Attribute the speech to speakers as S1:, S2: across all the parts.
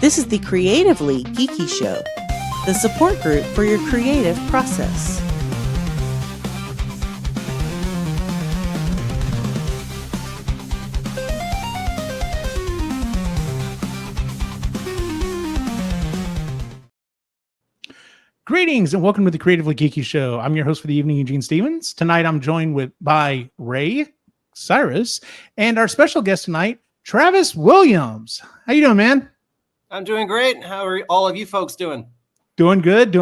S1: This is the Creatively Geeky Show, the support group for your creative process.
S2: Greetings and welcome to the Creatively Geeky Show. I'm your host for the evening, Eugene Stevens. Tonight I'm joined by Ray, Cyrus, and our special guest tonight, Travis Williams. How you doing, man?
S3: I'm doing great. How are all of you folks doing?
S2: Doing good.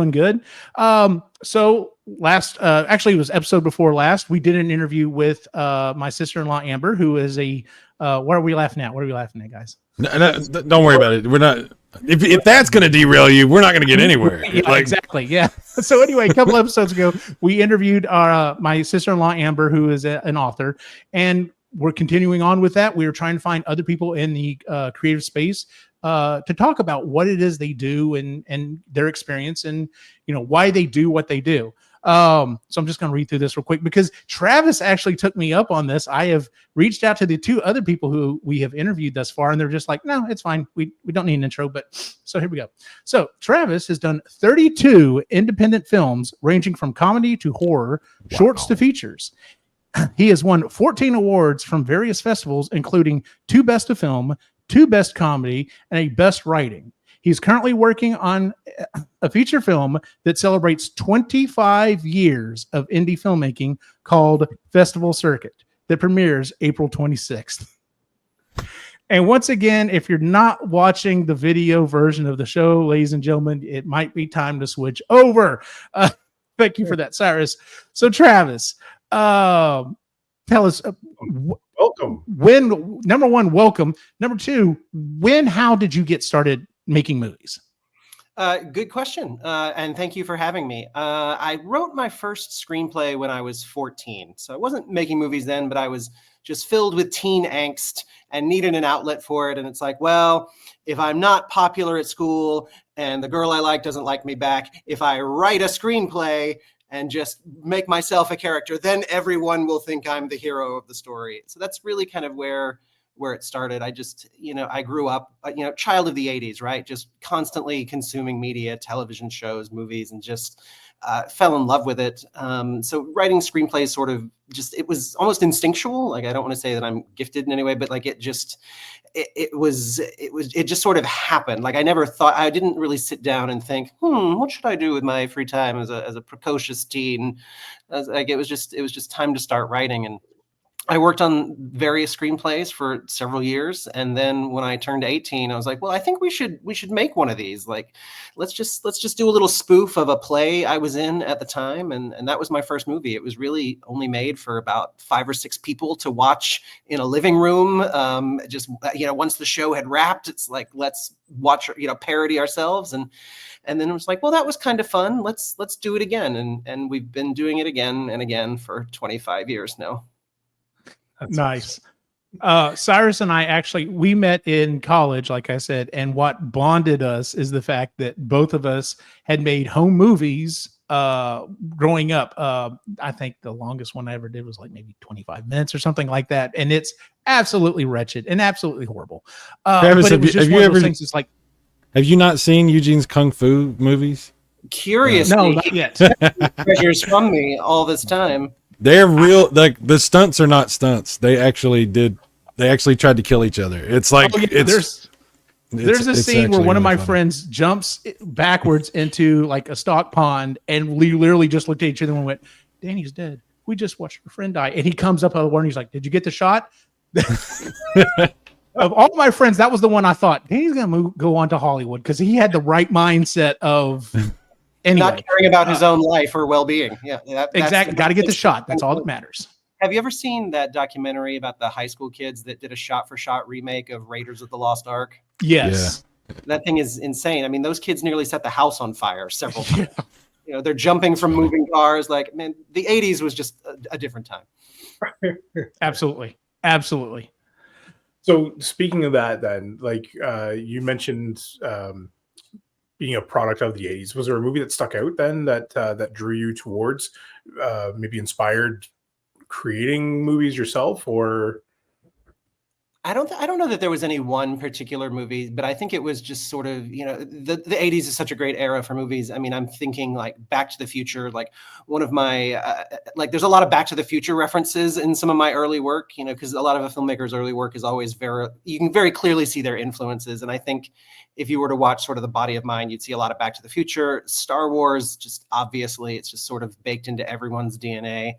S2: So last, actually it was episode before last, we did an interview with my sister-in-law, Amber, who is a, what are we laughing at? What are we laughing at, guys?
S4: No, don't worry about it. We're not. If that's going to derail you, we're not going to get anywhere.
S2: Yeah, exactly. Yeah. So anyway, a couple episodes ago, we interviewed my sister-in-law, Amber, who is an author, and we're continuing on with that. We were trying to find other people in the creative space to talk about what it is they do and their experience and, you know, why they do what they do. So I'm just going to read through this real quick because Travis actually took me up on this. I have reached out to the two other people who we have interviewed thus far, and they're just like, no, it's fine. We don't need an intro, but so here we go. So Travis has done 32 independent films ranging from comedy to horror, shorts to features. He has won 14 awards from various festivals, including 2 Best of Film, 2 Best Comedy, and a Best Writing. He's currently working on a feature film that celebrates 25 years of indie filmmaking called Festival Circuit that premieres April 26th. And once again, if you're not watching the video version of the show, ladies and gentlemen, it might be time to switch over. Thank you for that, Cyrus. So Travis, tell us,
S5: welcome.
S2: When, number one, welcome. Number two, how did you get started making movies?
S3: Good question. And thank you for having me. I wrote my first screenplay when I was 14. So I wasn't making movies then, but I was just filled with teen angst and needed an outlet for it. And it's like, well, if I'm not popular at school and the girl I like doesn't like me back, if I write a screenplay and just make myself a character, then everyone will think I'm the hero of the story. So that's really kind of where it started. I just, I grew up, child of the 80s, right? Just constantly consuming media, television shows, movies, and just fell in love with it. So writing screenplays sort of it was almost instinctual. Like, I don't want to say that I'm gifted in any way, but like it just sort of happened. Like, I didn't really sit down and think, what should I do with my free time as a precocious teen? It was just time to start writing. And I worked on various screenplays for several years, and then when I turned 18, I was like, well, I think we should make one of these. Like, let's just do a little spoof of a play I was in at the time, and that was my first movie. It was really only made for about 5 or 6 people to watch in a living room. Once the show had wrapped, it's like, let's watch, parody ourselves, and then it was like, well, that was kind of fun. Let's do it again, and we've been doing it again and again for 25 years now.
S2: That's nice. Cyrus and I we met in college, like I said, and what bonded us is the fact that both of us had made home movies growing up. I think the longest one I ever did was like maybe 25 minutes or something like that. And it's absolutely wretched and absolutely horrible.
S4: Travis, have you not seen Eugene's Kung Fu movies?
S3: Curiously,
S2: no, not yet.
S3: Treasures from me all this time.
S4: They're real. Like, the stunts are not stunts. They actually tried to kill each other. It's like, there's a scene where one of my friends jumps backwards into like a stock pond, and we literally just looked at each other and went, Danny's dead. We just watched our friend die. And he comes up out of the water and he's like, did you get the shot? Of all my friends, that was the one I thought, Danny's going to go on to Hollywood, because he had the right mindset of
S3: not caring about his own life or well-being. Yeah,
S2: exactly. Got to get the shot. That's all that matters.
S3: Have you ever seen that documentary about the high school kids that did a shot-for-shot remake of Raiders of the Lost Ark?
S2: Yes.
S3: Yeah. That thing is insane. I mean, those kids nearly set the house on fire several times. Yeah. They're jumping from moving cars. Like, man, the 80s was just a different time.
S2: Absolutely.
S5: So speaking of that, then, like, you mentioned being a product of the 80s. Was there a movie that stuck out then that drew you towards maybe inspired creating movies yourself? Or
S3: I don't know that there was any one particular movie, but I think it was just sort of, the 80s is such a great era for movies. I mean, I'm thinking like Back to the Future, like one of my, there's a lot of Back to the Future references in some of my early work, because a lot of a filmmaker's early work is always you can very clearly see their influences. And I think if you were to watch sort of the body of mine, you'd see a lot of Back to the Future. Star Wars, just obviously, it's just sort of baked into everyone's DNA.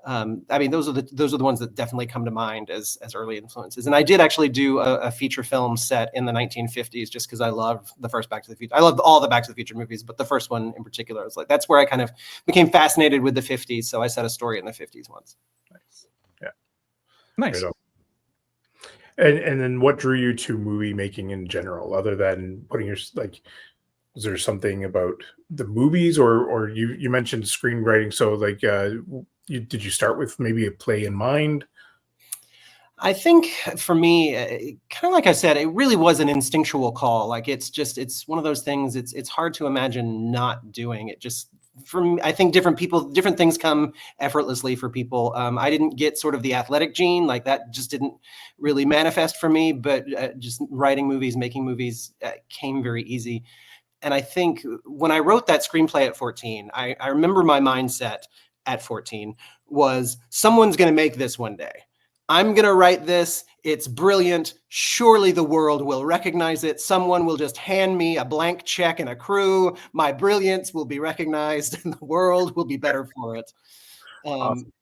S3: I mean, those are the ones that definitely come to mind as early influences. And I did actually do a feature film set in the 1950s, just because I love the first Back to the Future. I loved all the Back to the Future movies, but the first one in particular, I was like, that's where I kind of became fascinated with the 50s. So I set a story in the 50s once.
S5: Nice. Yeah.
S2: Nice.
S5: And then what drew you to movie making in general, other than putting your, like, was there something about the movies, or you mentioned screenwriting? So like, did you start with maybe a play in mind?
S3: I think for me, kind of like I said, it really was an instinctual call. Like it's one of those things. It's hard to imagine not doing it. Just for me, I think different things come effortlessly for people. I didn't get sort of the athletic gene, like that just didn't really manifest for me. But just writing movies, making movies came very easy. And I think when I wrote that screenplay at 14, I remember my mindset at 14 was, someone's going to make this one day. I'm going to write this. It's brilliant. Surely the world will recognize it. Someone will just hand me a blank check and a crew. My brilliance will be recognized and the world will be better for it. Awesome.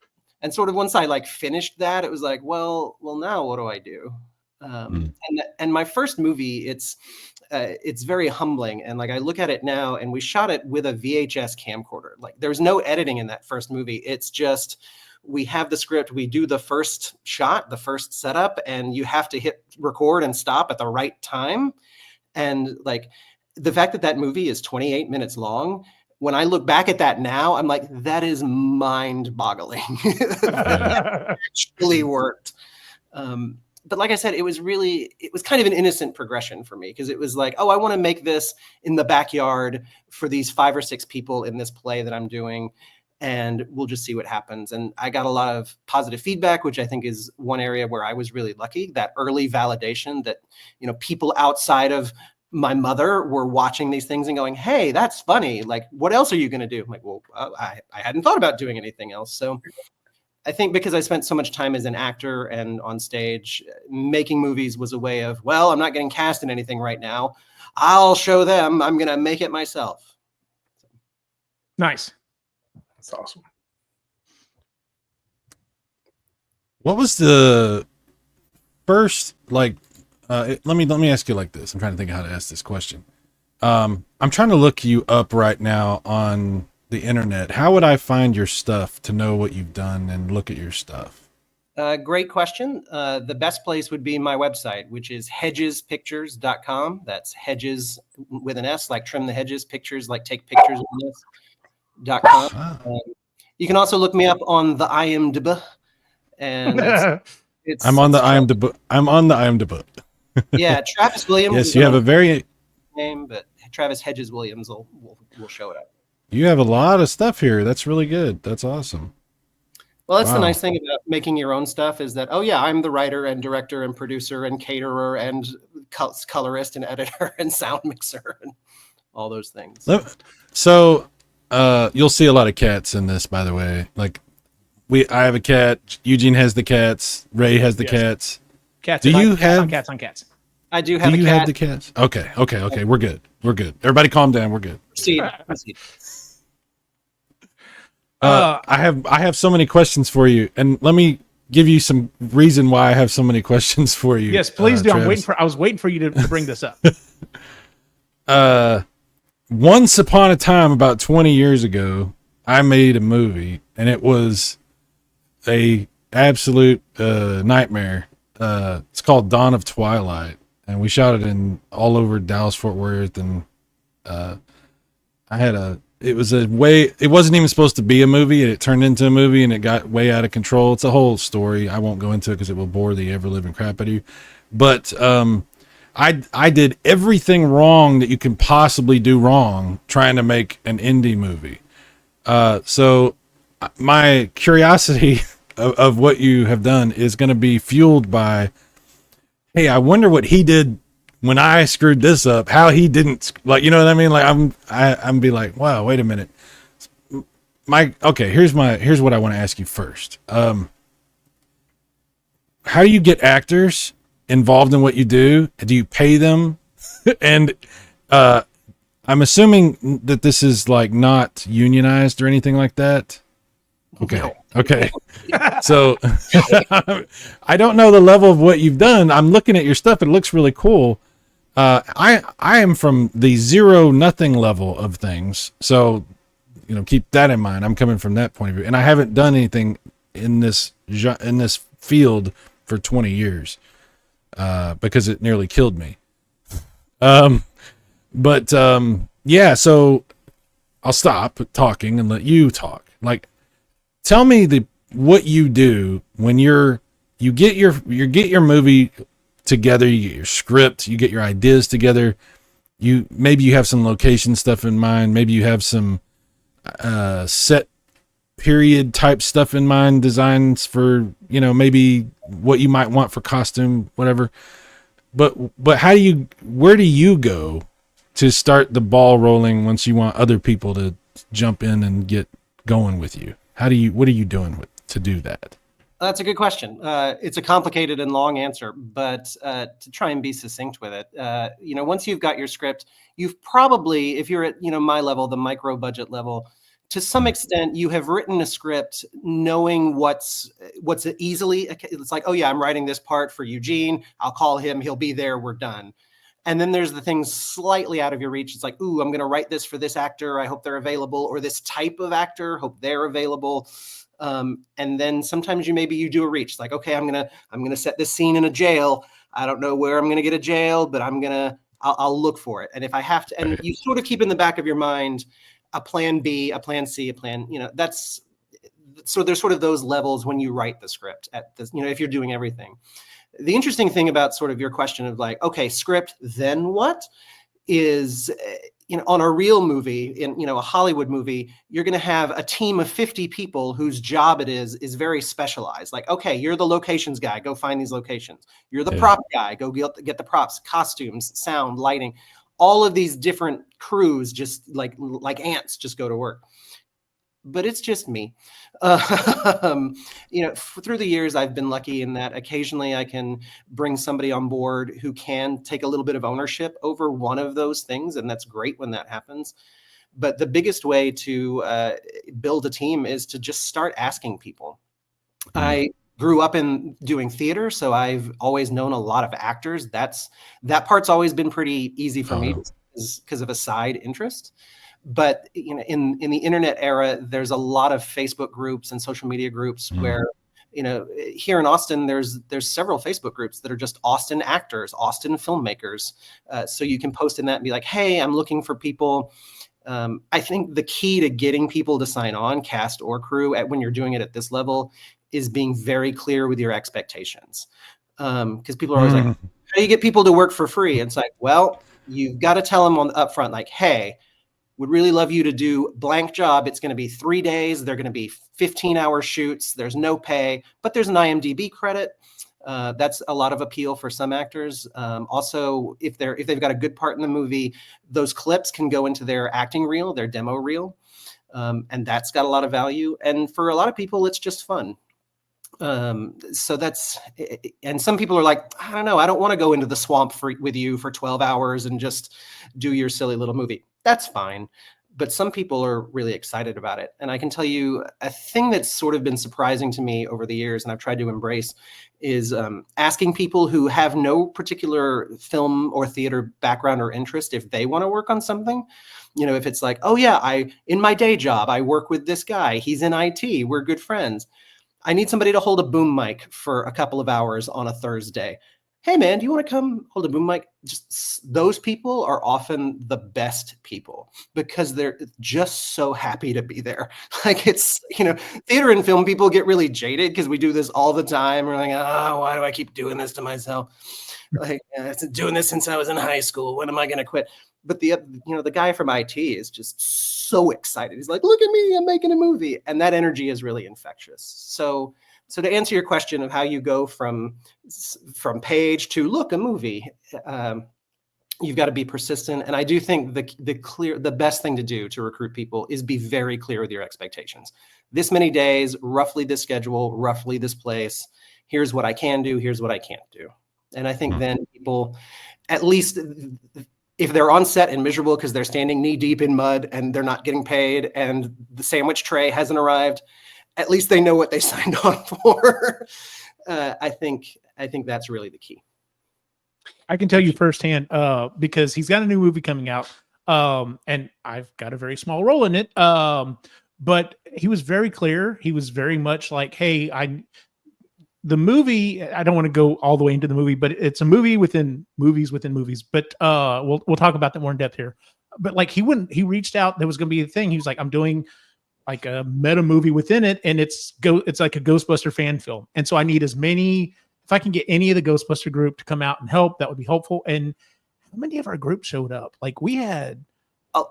S3: And sort of once I like finished that, it was like, well, now what do I do? And my first movie, it's very humbling. And like, I look at it now, and we shot it with a VHS camcorder. Like there's no editing in that first movie. It's just, we have the script, we do the first shot, the first setup, and you have to hit record and stop at the right time. And like the fact that movie is 28 minutes long, when I look back at that now, I'm like, that is mind-boggling. That actually worked. But like I said, it was kind of an innocent progression for me, because it was like, oh, I want to make this in the backyard for these 5 or 6 people in this play that I'm doing, and we'll just see what happens. And I got a lot of positive feedback, which I think is one area where I was really lucky, that early validation that, people outside of my mother were watching these things and going, hey, that's funny. Like, what else are you going to do? I'm like, well, I hadn't thought about doing anything else. So I think because I spent so much time as an actor and on stage, making movies was a way of, well, I'm not getting cast in anything right now. I'll show them. I'm going to make it myself.
S2: Nice.
S5: That's awesome.
S4: What was the first, like, let me ask you like this. I'm trying to think of how to ask this question. I'm trying to look you up right now on the internet. How would I find your stuff to know what you've done and look at your stuff?
S3: Great question. The best place would be my website, which is hedgespictures.com. That's Hedges with an S, like trim the hedges, pictures, like take pictures with an S.com. You can also look me up on the IMDb, and
S4: I'm on the IMDb.
S3: Yeah, Travis Williams.
S4: Yes, you have a very
S3: name, but Travis Hedges Williams will show it up.
S4: You have a lot of stuff here. That's really good. That's awesome.
S3: Well, that's the nice thing about making your own stuff, is that, oh yeah, I'm the writer and director and producer and caterer and colorist and editor and sound mixer and all those things.
S4: So you'll see a lot of cats in this, by the way. Like I have a cat. Eugene has the cats. Ray has the cats.
S2: Cats.
S4: Do you have
S2: cats on cats?
S3: I do have.
S4: Do you have the cats? Okay. We're good. Everybody, calm down. We're good.
S3: Proceed.
S4: I have so many questions for you, and let me give you some reason why I have so many questions for you.
S2: Yes, please do. I was waiting for you to bring this up.
S4: Once upon a time, about 20 years ago, I made a movie, and it was a absolute nightmare. It's called Dawn of Twilight, and we shot it in all over Dallas, Fort Worth, and it wasn't even supposed to be a movie, and it turned into a movie, and it got way out of control. It's a whole story. I won't go into it because it will bore the ever-living crap out of you. But I did everything wrong that you can possibly do wrong trying to make an indie movie. So my curiosity of what you have done is going to be fueled by hey, I wonder what he did when I screwed this up, how he didn't, like, you know what I mean? Like I'm be like, wow, wait a minute. Okay, here's what I want to ask you first. How do you get actors involved in what you do? Do you pay them? And I'm assuming that this is like not unionized or anything like that. Okay. Okay. So I don't know the level of what you've done. I'm looking at your stuff. It looks really cool. I am from the 0-0 level of things. So, keep that in mind. I'm coming from that point of view, and I haven't done anything in this field for 20 years, because it nearly killed me. Yeah, so I'll stop talking and let you talk. Like, tell me what you do when you get your movie together, you get your script, you get your ideas together. Maybe you have some location stuff in mind. Maybe you have some set period type stuff in mind, designs for, maybe what you might want for costume, whatever. But where do you go to start the ball rolling once you want other people to jump in and get going with you? What are you doing to do that?
S3: That's a good question. It's a complicated and long answer, but to try and be succinct with it, once you've got your script, you've probably, if you're at, my level, the micro budget level, to some extent, you have written a script knowing what's easily, it's like, oh yeah, I'm writing this part for Eugene. I'll call him. He'll be there. We're done. And then there's the things slightly out of your reach. It's like, ooh, I'm going to write this for this actor. I hope they're available. Or this type of actor, hope they're available. And then sometimes you do a reach. It's like, okay, I'm gonna set this scene in a jail. I don't know where I'm gonna get a jail, but I'll look for it. And if I have to, and you sort of keep in the back of your mind a plan B, a plan C, a plan. So there's sort of those levels when you write the script at this. If you're doing everything. The interesting thing about sort of your question of like, okay, script, then what? Is, on a real movie, in a Hollywood movie, you're going to have a team of 50 people whose job it is very specialized. Like, okay, you're the locations guy, go find these locations. You're the prop guy, go get the props, costumes, sound, lighting. All of these different crews, just like ants, just go to work. But it's just me. Through the years, I've been lucky in that occasionally I can bring somebody on board who can take a little bit of ownership over one of those things. And that's great when that happens. But the biggest way to build a team is to just start asking people. I grew up in doing theater, so I've always known a lot of actors. That part's always been pretty easy for me because of a side interest. But in the internet era, there's a lot of Facebook groups and social media groups where, here in Austin, there's several Facebook groups that are just Austin actors, Austin filmmakers. So you can post in that and be like, hey, I'm looking for people. I think the key to getting people to sign on, cast or crew, when you're doing it at this level, is being very clear with your expectations. Because people are always like, how do you get people to work for free? And it's like, well, you've got to tell them up front, like, hey, would really love you to do blank job. It's going to be 3 days. They're going to be 15-hour shoots. There's no pay, but there's an IMDb credit. That's a lot of appeal for some actors. Also, if they've got a good part in the movie, those clips can go into their acting reel, their demo reel. And that's got a lot of value. And for a lot of people, it's just fun. So that's, and some people are like, I don't know, I don't want to go into the swamp with you for 12 hours and just do your silly little movie. That's fine. But some people are really excited about it. And I can tell you a thing that's sort of been surprising to me over the years, and I've tried to embrace, is asking people who have no particular film or theater background or interest if they want to work on something. If it's like, oh yeah, in my day job, I work with this guy. He's in IT. We're good friends. I need somebody to hold a boom mic for a couple of hours on a Thursday. Hey man, do you want to come hold a boom mic? Just those people are often the best people because they're just so happy to be there. Like it's, theater and film people get really jaded because we do this all the time. We're like, oh, why do I keep doing this to myself? Like, I've been doing this since I was in high school. When am I going to quit? But the guy from IT is just so excited. He's like, look at me, I'm making a movie. And that energy is really infectious. So So to answer your question of how you go from page to look a movie, you've got to be persistent. And I do think the best thing to do to recruit people is be very clear with your expectations. This many days, roughly this schedule, roughly this place. Here's what I can do. Here's what I can't do. And I think then people, at least if they're on set and miserable because they're standing knee deep in mud and they're not getting paid and the sandwich tray hasn't arrived, at least they know what they signed on for. I think that's really the key.
S2: I can tell you firsthand, because he's got a new movie coming out, and I've got a very small role in it. But he was very clear. He was very much like, "Hey, the movie. I don't want to go all the way into the movie, but it's a movie within movies within movies. But we'll talk about that more in depth here. But like he reached out. There was going to be a thing. He was like, I'm doing like a meta movie within it, and it's like a Ghostbuster fan film. And so I need as many. If I can get any of the Ghostbuster group to come out and help, that would be helpful. And how many of our group showed up? Like we had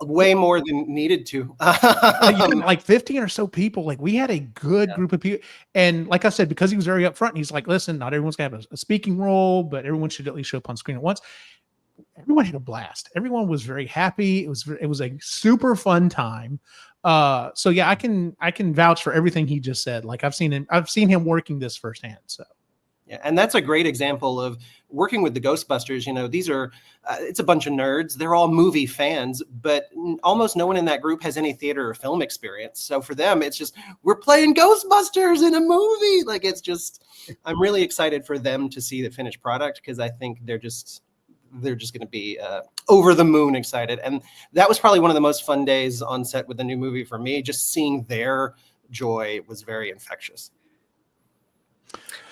S3: way more than needed to.
S2: Like 15 or so people. Like we had a good group of people. And like I said, because he was very upfront, he's like, listen, not everyone's gonna have a speaking role, but everyone should at least show up on screen at once. Everyone had a blast. Everyone was very happy. It was a super fun time. So yeah, I can vouch for everything he just said. Like I've seen him working this firsthand. So
S3: yeah, and that's a great example of working with the Ghostbusters. You know, these are, it's a bunch of nerds. They're all movie fans, but almost no one in that group has any theater or film experience. So for them, it's just, we're playing Ghostbusters in a movie. Like, it's just, I'm really excited for them to see the finished product because I think they're just going to be over the moon excited. And that was probably one of the most fun days on set with the new movie for me. Just seeing their joy was very infectious.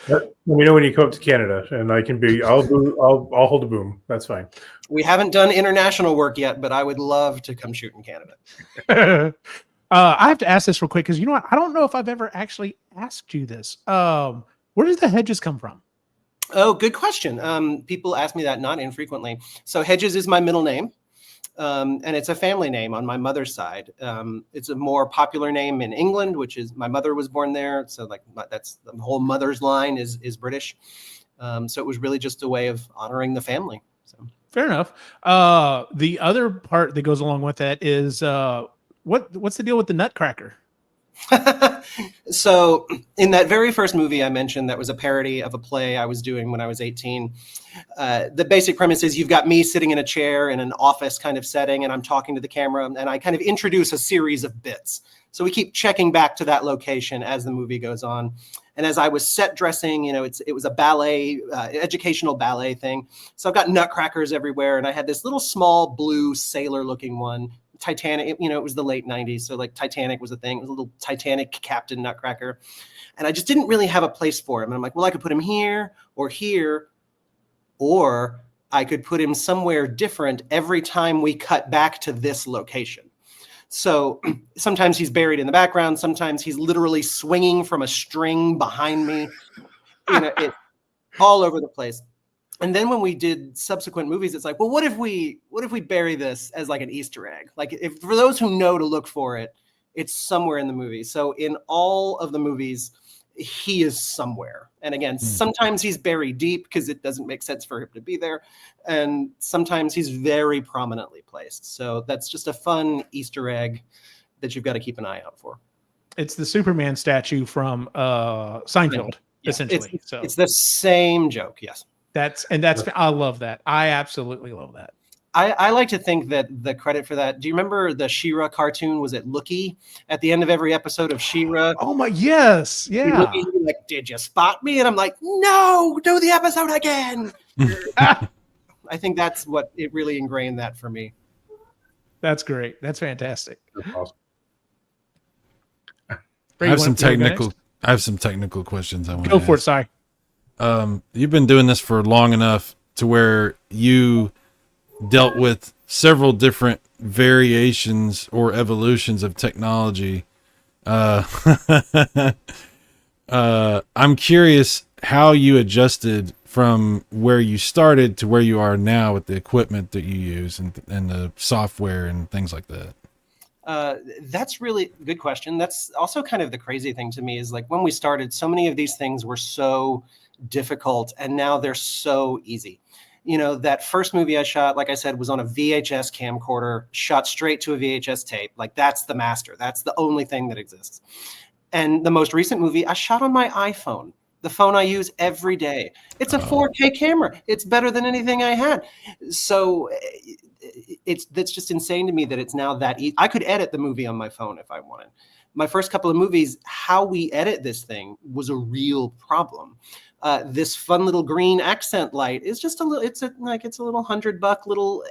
S5: Let me know when you come up to Canada, and I'll hold a boom. That's fine.
S3: We haven't done international work yet, but I would love to come shoot in Canada.
S2: I have to ask this real quick because you know what? I don't know if I've ever actually asked you this. Where does the Hedges come from?
S3: Oh, good question. People ask me that not infrequently. So Hedges is my middle name. And it's a family name on my mother's side. It's a more popular name in England, which is my mother was born there. So like that's the whole mother's line is British. So it was really just a way of honoring the family. So
S2: fair enough. The other part that goes along with that is what's the deal with the nutcracker?
S3: So in that very first movie I mentioned that was a parody of a play I was doing when I was 18, the basic premise is you've got me sitting in a chair in an office kind of setting and I'm talking to the camera and I kind of introduce a series of bits. So we keep checking back to that location as the movie goes on. And as I was set dressing, you know, it was a ballet, educational ballet thing. So I've got nutcrackers everywhere and I had this little small blue sailor looking one. Titanic, you know, it was the late 90s. So like Titanic was a thing. It was a little Titanic Captain Nutcracker. And I just didn't really have a place for him. And I'm like, well, I could put him here, or I could put him somewhere different every time we cut back to this location. So sometimes he's buried in the background. Sometimes he's literally swinging from a string behind me. You know, it's all over the place. And then when we did subsequent movies, it's like, well, what if we bury this as like an Easter egg? Like if for those who know to look for it, it's somewhere in the movie. So in all of the movies, he is somewhere. And again, sometimes he's buried deep because it doesn't make sense for him to be there. And sometimes he's very prominently placed. So that's just a fun Easter egg that you've got to keep an eye out for.
S2: It's the Superman statue from Seinfeld, essentially.
S3: It's the same joke. Yes.
S2: I love that. I absolutely love that.
S3: I like to think that the credit for that. Do you remember the She-Ra cartoon? Was it Lookie at the end of every episode of She-Ra?
S2: Oh my, yes, yeah.
S3: Lookie, like, did you spot me? And I'm like, no, do the episode again. I think that's what it really ingrained that for me.
S2: That's great. That's fantastic.
S5: That's awesome.
S4: I have some technical questions. I want to
S2: go for it. Sorry.
S4: You've been doing this for long enough to where you dealt with several different variations or evolutions of technology. I'm curious how you adjusted from where you started to where you are now with the equipment that you use and the software and things like that.
S3: That's really a good question. That's also kind of the crazy thing to me is like when we started, so many of these things were so difficult and now they're so easy. You know, that first movie I shot, like I said, was on a VHS camcorder, shot straight to a VHS tape. Like that's the master. That's the only thing that exists. And the most recent movie I shot on my iPhone, the phone I use every day. It's a 4K camera. It's better than anything I had. So that's just insane to me that it's now that easy. I could edit the movie on my phone if I wanted. My first couple of movies, how we edit this thing was a real problem. This fun little green accent light is just a little, it's a little $100 little,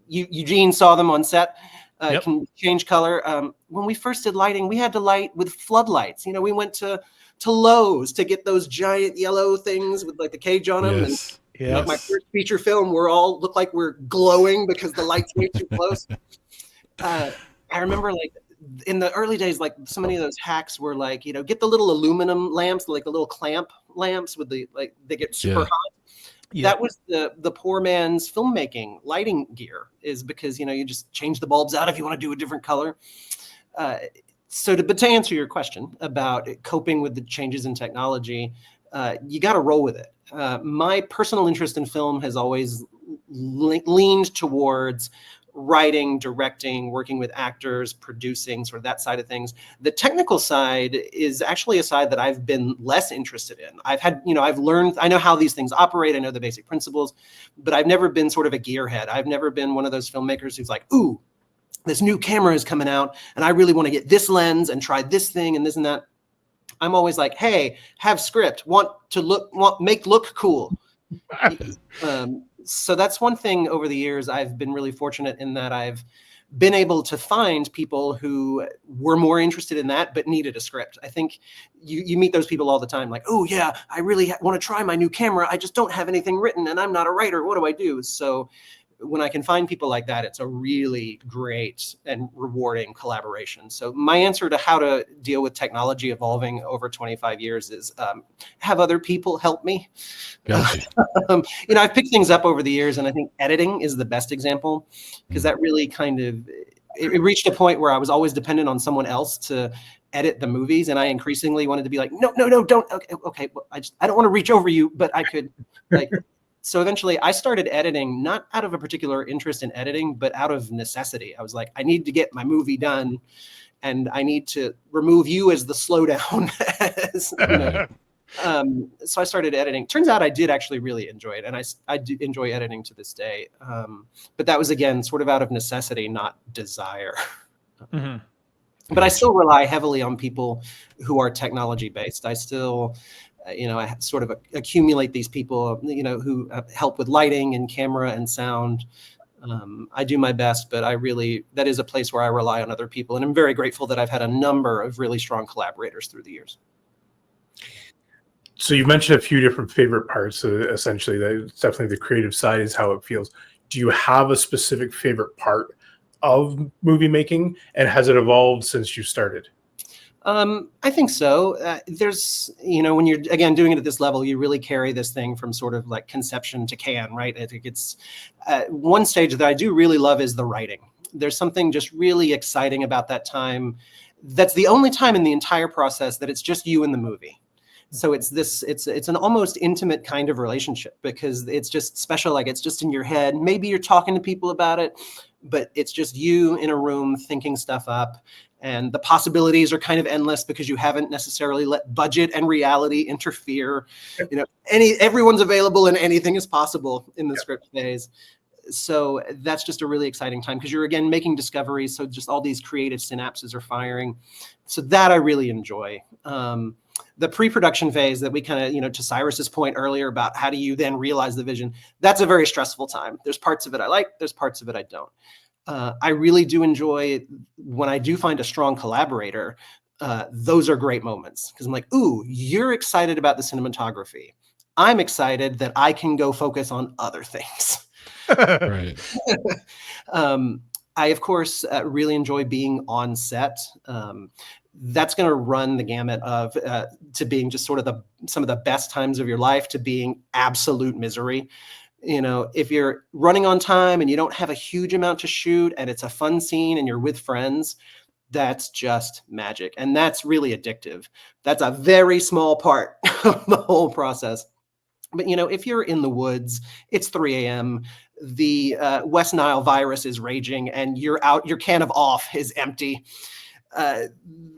S3: Eugene saw them on set, can change color. When we first did lighting, we had to light with floodlights. You know, we went to Lowe's to get those giant yellow things with like the cage on them.
S4: Yes.
S3: And like my first feature film, look like we're glowing because the light's way too close. I remember like in the early days, like so many of those hacks were like, you know, get the little aluminum lamps, like the little clamp lamps with the, like they get super hot. Yeah. That was the poor man's filmmaking lighting gear, is because, you know, you just change the bulbs out if you want to do a different color. But to answer your question about coping with the changes in technology, you got to roll with it. My personal interest in film has always leaned towards writing, directing, working with actors, producing, sort of that side of things. The technical side is actually a side that I've been less interested in. I've learned, I know how these things operate, I know the basic principles, but I've never been sort of a gearhead. I've never been one of those filmmakers who's like, ooh, this new camera is coming out and I really want to get this lens and try this thing and this and that. I'm always like, hey, have script, make look cool. So that's one thing over the years. I've been really fortunate in that I've been able to find people who were more interested in that, but needed a script. I think you meet those people all the time, like, oh yeah, I really want to try my new camera. I just don't have anything written and I'm not a writer. What do I do? So when I can find people like that, it's a really great and rewarding collaboration. So my answer to how to deal with technology evolving over 25 years is have other people help me.
S4: Gotcha.
S3: I've picked things up over the years, and I think editing is the best example, because that really kind of, it reached a point where I was always dependent on someone else to edit the movies, and I increasingly wanted to be like, no, don't. Okay, well, I don't want to reach over you, but I could like. So eventually I started editing, not out of a particular interest in editing, but out of necessity. I was like, I need to get my movie done and I need to remove you as the slowdown. So I started editing. Turns out I did actually really enjoy it. And I do enjoy editing to this day. But that was, again, sort of out of necessity, not desire. Mm-hmm. But I still rely heavily on people who are technology based. I still... I sort of accumulate these people, who help with lighting and camera and sound. I do my best, but that is a place where I rely on other people. And I'm very grateful that I've had a number of really strong collaborators through the years.
S5: So you mentioned a few different favorite parts. Essentially, that's definitely the creative side is how it feels. Do you have a specific favorite part of movie making, and has it evolved since you started?
S3: I think so. There's, when you're, again, doing it at this level, you really carry this thing from sort of like conception to can, right? I think it's one stage that I do really love is the writing. There's something just really exciting about that time. That's the only time in the entire process that it's just you and the movie. So it's an almost intimate kind of relationship, because it's just special. Like it's just in your head. Maybe you're talking to people about it, but it's just you in a room thinking stuff up. And the possibilities are kind of endless because you haven't necessarily let budget and reality interfere. Everyone's available and anything is possible in the script phase. So that's just a really exciting time because you're, again, making discoveries. So just all these creative synapses are firing. So that I really enjoy. The pre-production phase that we kind of, to Cyrus's point earlier about how do you then realize the vision, that's a very stressful time. There's parts of it I like, there's parts of it I don't. I really do enjoy when I do find a strong collaborator. Those are great moments because I'm like, ooh, you're excited about the cinematography. I'm excited that I can go focus on other things.
S4: Right.
S3: I, of course, really enjoy being on set. That's going to run the gamut of to being just sort of some of the best times of your life to being absolute misery. You know, if you're running on time and you don't have a huge amount to shoot and it's a fun scene and you're with friends, that's just magic. And that's really addictive. That's a very small part of the whole process. But, you know, if you're in the woods, it's 3 a.m., the West Nile virus is raging and you're out, your can of off is empty.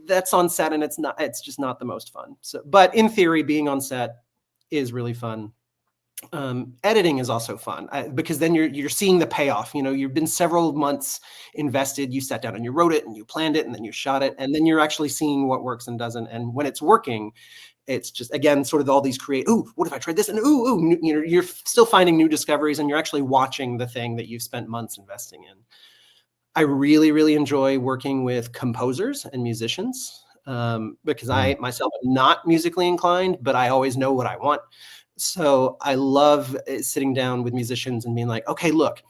S3: That's on set and it's just not the most fun. So, but in theory, being on set is really fun. Editing is also fun because then you're seeing the payoff. You know, you've been several months invested. You sat down and you wrote it and you planned it and then you shot it, and then you're actually seeing what works and doesn't. And when it's working, it's just, again, sort of all these ooh, what if I tried this? And ooh, you know, you're still finding new discoveries and you're actually watching the thing that you've spent months investing in. I really, really enjoy working with composers and musicians because I myself am not musically inclined, but I always know what I want. So I love sitting down with musicians and being like, okay, look,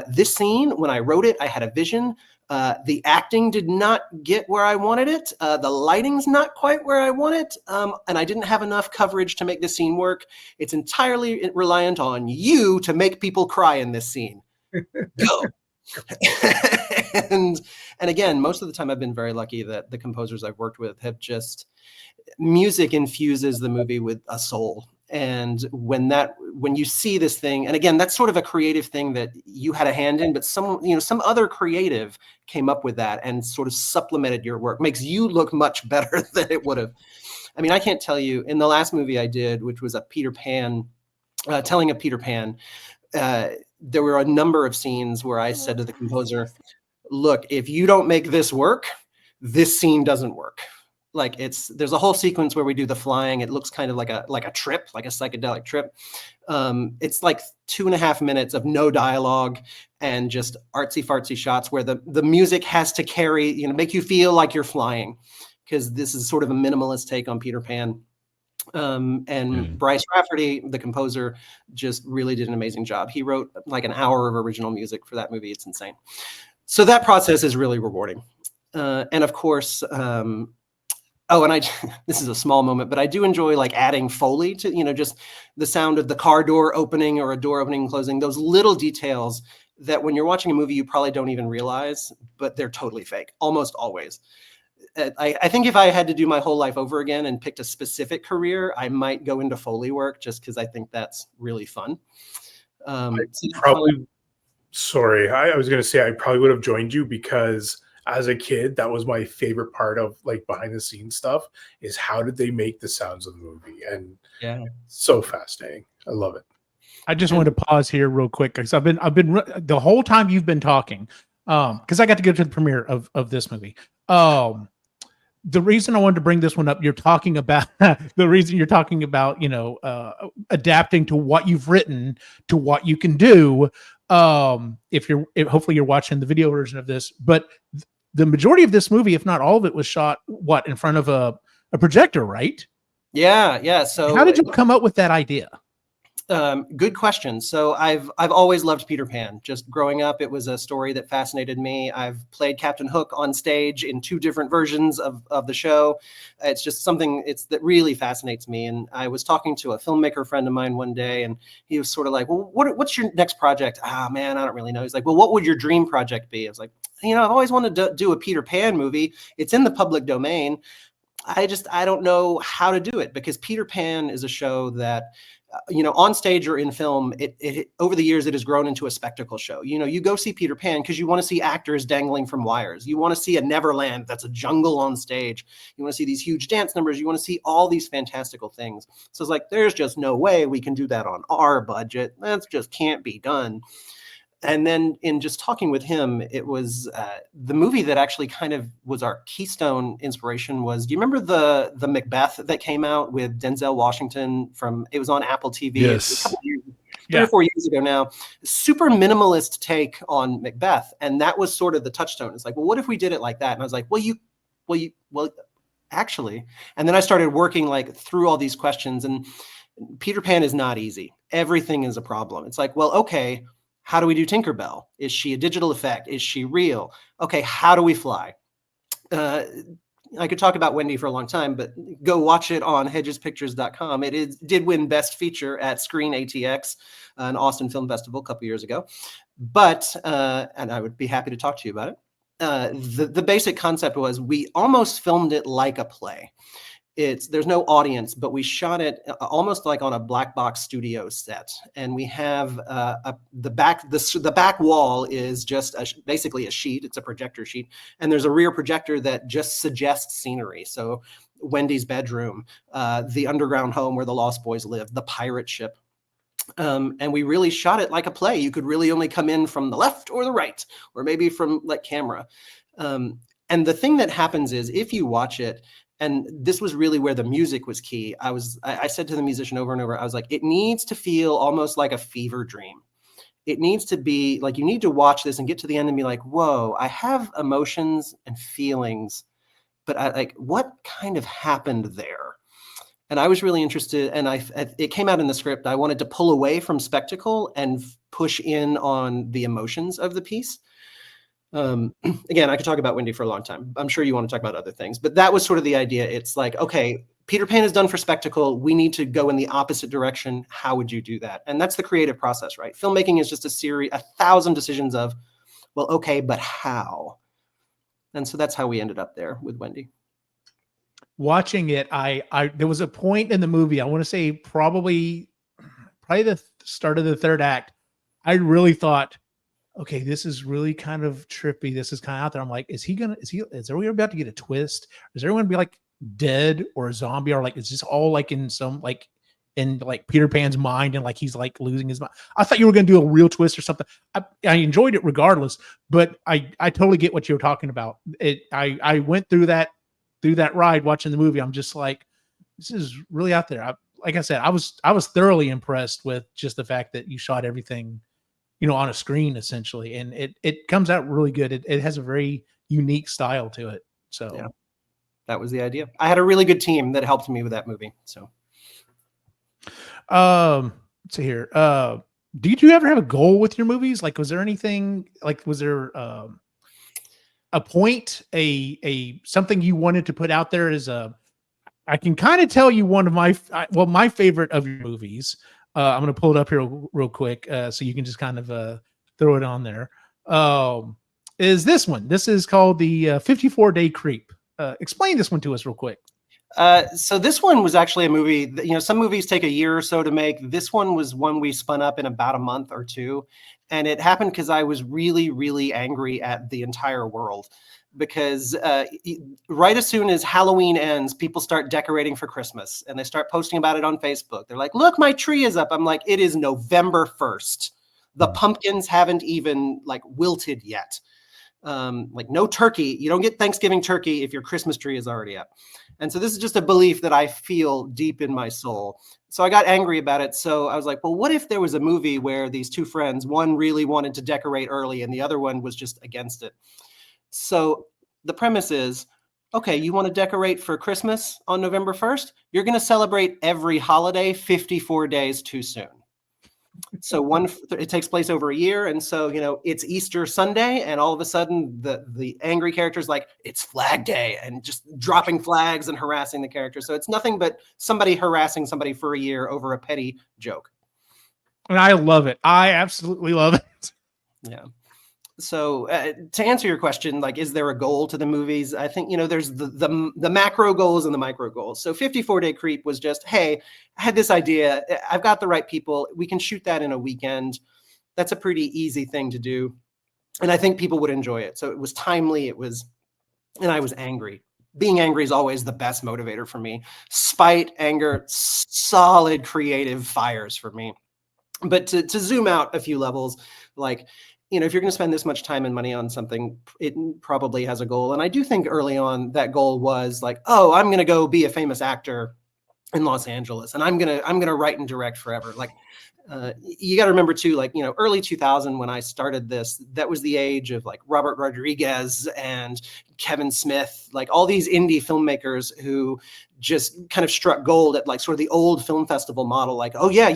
S3: this scene, when I wrote it, I had a vision. The acting did not get where I wanted it. The lighting's not quite where I want it. And I didn't have enough coverage to make the scene work. It's entirely reliant on you to make people cry in this scene. Go. and again, most of the time I've been very lucky that the composers I've worked with have just, music infuses the movie with a soul. And when you see this thing, and again, that's sort of a creative thing that you had a hand in, but some other creative came up with that and sort of supplemented your work, makes you look much better than it would have. I mean, I can't tell you, in the last movie I did, which was a Peter Pan, telling of Peter Pan, there were a number of scenes where I said to the composer, look, if you don't make this work, this scene doesn't work. Like there's a whole sequence where we do the flying. It looks kind of like a trip, like a psychedelic trip. It's like 2.5 minutes of no dialogue and just artsy fartsy shots where the music has to carry, you know, make you feel like you're flying, because this is sort of a minimalist take on Peter Pan. Bryce Rafferty, the composer, just really did an amazing job. He wrote like an hour of original music for that movie. It's insane. So that process is really rewarding. And of course, this is a small moment, but I do enjoy like adding Foley to, you know, just the sound of the car door opening or a door opening and closing, those little details that when you're watching a movie, you probably don't even realize, but they're totally fake, almost always. I think if I had to do my whole life over again and picked a specific career, I might go into Foley work just because I think that's really fun.
S5: I was going to say I probably would have joined you because as a kid, that was my favorite part of like behind the scenes stuff, is how did they make the sounds of the movie? And so fascinating. I love it.
S2: I just wanted to pause here real quick because I've been the whole time you've been talking, because I got to go to the premiere of this movie. The reason I wanted to bring this one up, you're talking about the reason you're talking about, you know, adapting to what you've written to what you can do. Hopefully you're watching the video version of this, but the majority of this movie, if not all of it, was shot in front of a projector, right?
S3: Yeah. So
S2: how did you come up with that idea?
S3: Good question. So I've always loved Peter Pan. Just growing up, it was a story that fascinated me. I've played Captain Hook on stage in 2 different versions of the show. It's just something that really fascinates me. And I was talking to a filmmaker friend of mine one day, and he was sort of like, "Well, what's your next project?" "Ah, man, I don't really know." He's like, "Well, what would your dream project be?" I was like, "You know, I've always wanted to do a Peter Pan movie. It's in the public domain. I don't know how to do it, because Peter Pan is a show that, you know, on stage or in film, it over the years, it has grown into a spectacle show. You know, you go see Peter Pan because you want to see actors dangling from wires. You want to see a Neverland that's a jungle on stage. You want to see these huge dance numbers. You want to see all these fantastical things. So it's like, there's just no way we can do that on our budget. That just can't be done. And then in just talking with him, it was the movie that actually kind of was our keystone inspiration was, do you remember the Macbeth that came out with Denzel Washington it was on Apple TV?
S4: Yes.
S3: A couple of years, 3 or 4 years ago now. Super minimalist take on Macbeth. And that was sort of the touchstone. It's like, well, what if we did it like that? And I was like, well, actually. And then I started working like through all these questions, and Peter Pan is not easy. Everything is a problem. It's like, well, okay, how do we do Tinkerbell? Is she a digital effect? Is she real? Okay, how do we fly? You I could talk about Wendy for a long time, but go watch it on hedgespictures.com. Did win Best Feature at Screen ATX, an Austin Film Festival a couple years ago. But, and I would be happy to talk to you about it. The basic concept was we almost filmed it like a play. There's no audience, but we shot it almost like on a black box studio set, and we have the back wall is just basically a sheet. It's a projector sheet, and there's a rear projector that just suggests scenery. So Wendy's bedroom, the underground home where the Lost Boys live, the pirate ship. And we really shot it like a play. You could really only come in from the left or the right, or maybe from like camera. And the thing that happens is if you watch it, and this was really where the music was key. I said to the musician over and over, I was like, it needs to feel almost like a fever dream. It needs to be like, you need to watch this and get to the end and be like, whoa, I have emotions and feelings, but what kind of happened there? And I was really interested, and it came out in the script. I wanted to pull away from spectacle and push in on the emotions of the piece. Again, I could talk about Wendy for a long time. I'm sure you want to talk about other things, but that was sort of the idea. It's like, okay, Peter Pan is done for spectacle. We need to go in the opposite direction. How would you do that? And that's the creative process, right? Filmmaking is just 1,000 decisions of, well, okay, but how? And so that's how we ended up there with Wendy.
S2: Watching it, there was a point in the movie, I want to say probably the start of the third act, I really thought, okay, this is really kind of trippy. This is kind of out there. I'm like, is everyone about to get a twist? Is everyone be like dead or a zombie, or like, is this all like in some like in like Peter Pan's mind and like he's like losing his mind? I thought you were going to do a real twist or something. I enjoyed it regardless, but I totally get what you're talking about. I went through that ride watching the movie. I'm just like, this is really out there. Like I said, I was thoroughly impressed with just the fact that you shot everything, on a screen essentially. And it comes out really good. It has a very unique style to it. So
S3: yeah, that was the idea. I had a really good team that helped me with that movie. So,
S2: let's see here. Did you ever have a goal with your movies? Like, was there anything like, was there, a point, a something you wanted to put out there as I can kind of tell you one of my favorite of your movies. I'm going to pull it up here real quick so you can just kind of throw it on there. Is this one? This is called the 54-Day Creep. Explain this one to us real quick.
S3: So this one was actually a movie that, some movies take a year or so to make. This one was one we spun up in about a month or two. And it happened because I was really, really angry at the entire world. Because right as soon as Halloween ends, people start decorating for Christmas and they start posting about it on Facebook. They're like, look, my tree is up. I'm like, it is November 1st. The pumpkins haven't even like wilted yet. Like no turkey. You don't get Thanksgiving turkey if your Christmas tree is already up. And so this is just a belief that I feel deep in my soul. So I got angry about it. So I was like, well, what if there was a movie where these two friends, one really wanted to decorate early and the other one was just against it. So the premise is, okay, you want to decorate for Christmas on November 1st? You're going to celebrate every holiday 54 days too soon. So it takes place over a year. And so, it's Easter Sunday and all of a sudden the angry character's like, it's Flag Day and just dropping flags and harassing the character. So it's nothing but somebody harassing somebody for a year over a petty joke.
S2: And I love it. I absolutely love it.
S3: Yeah. So to answer your question, like, is there a goal to the movies? I think, there's the macro goals and the micro goals. So 54-Day Creep was just, hey, I had this idea. I've got the right people. We can shoot that in a weekend. That's a pretty easy thing to do. And I think people would enjoy it. So it was timely. And I was angry. Being angry is always the best motivator for me. Spite, anger, solid creative fires for me. But to zoom out a few levels, like, if you're going to spend this much time and money on something, it probably has a goal. And I do think early on that goal was like, oh, I'm going to go be a famous actor in Los Angeles and I'm going to write and direct forever. Like, you got to remember too, like, early 2000 when I started this, that was the age of like Robert Rodriguez and Kevin Smith, like all these indie filmmakers who just kind of struck gold at like sort of the old film festival model. Like, oh yeah,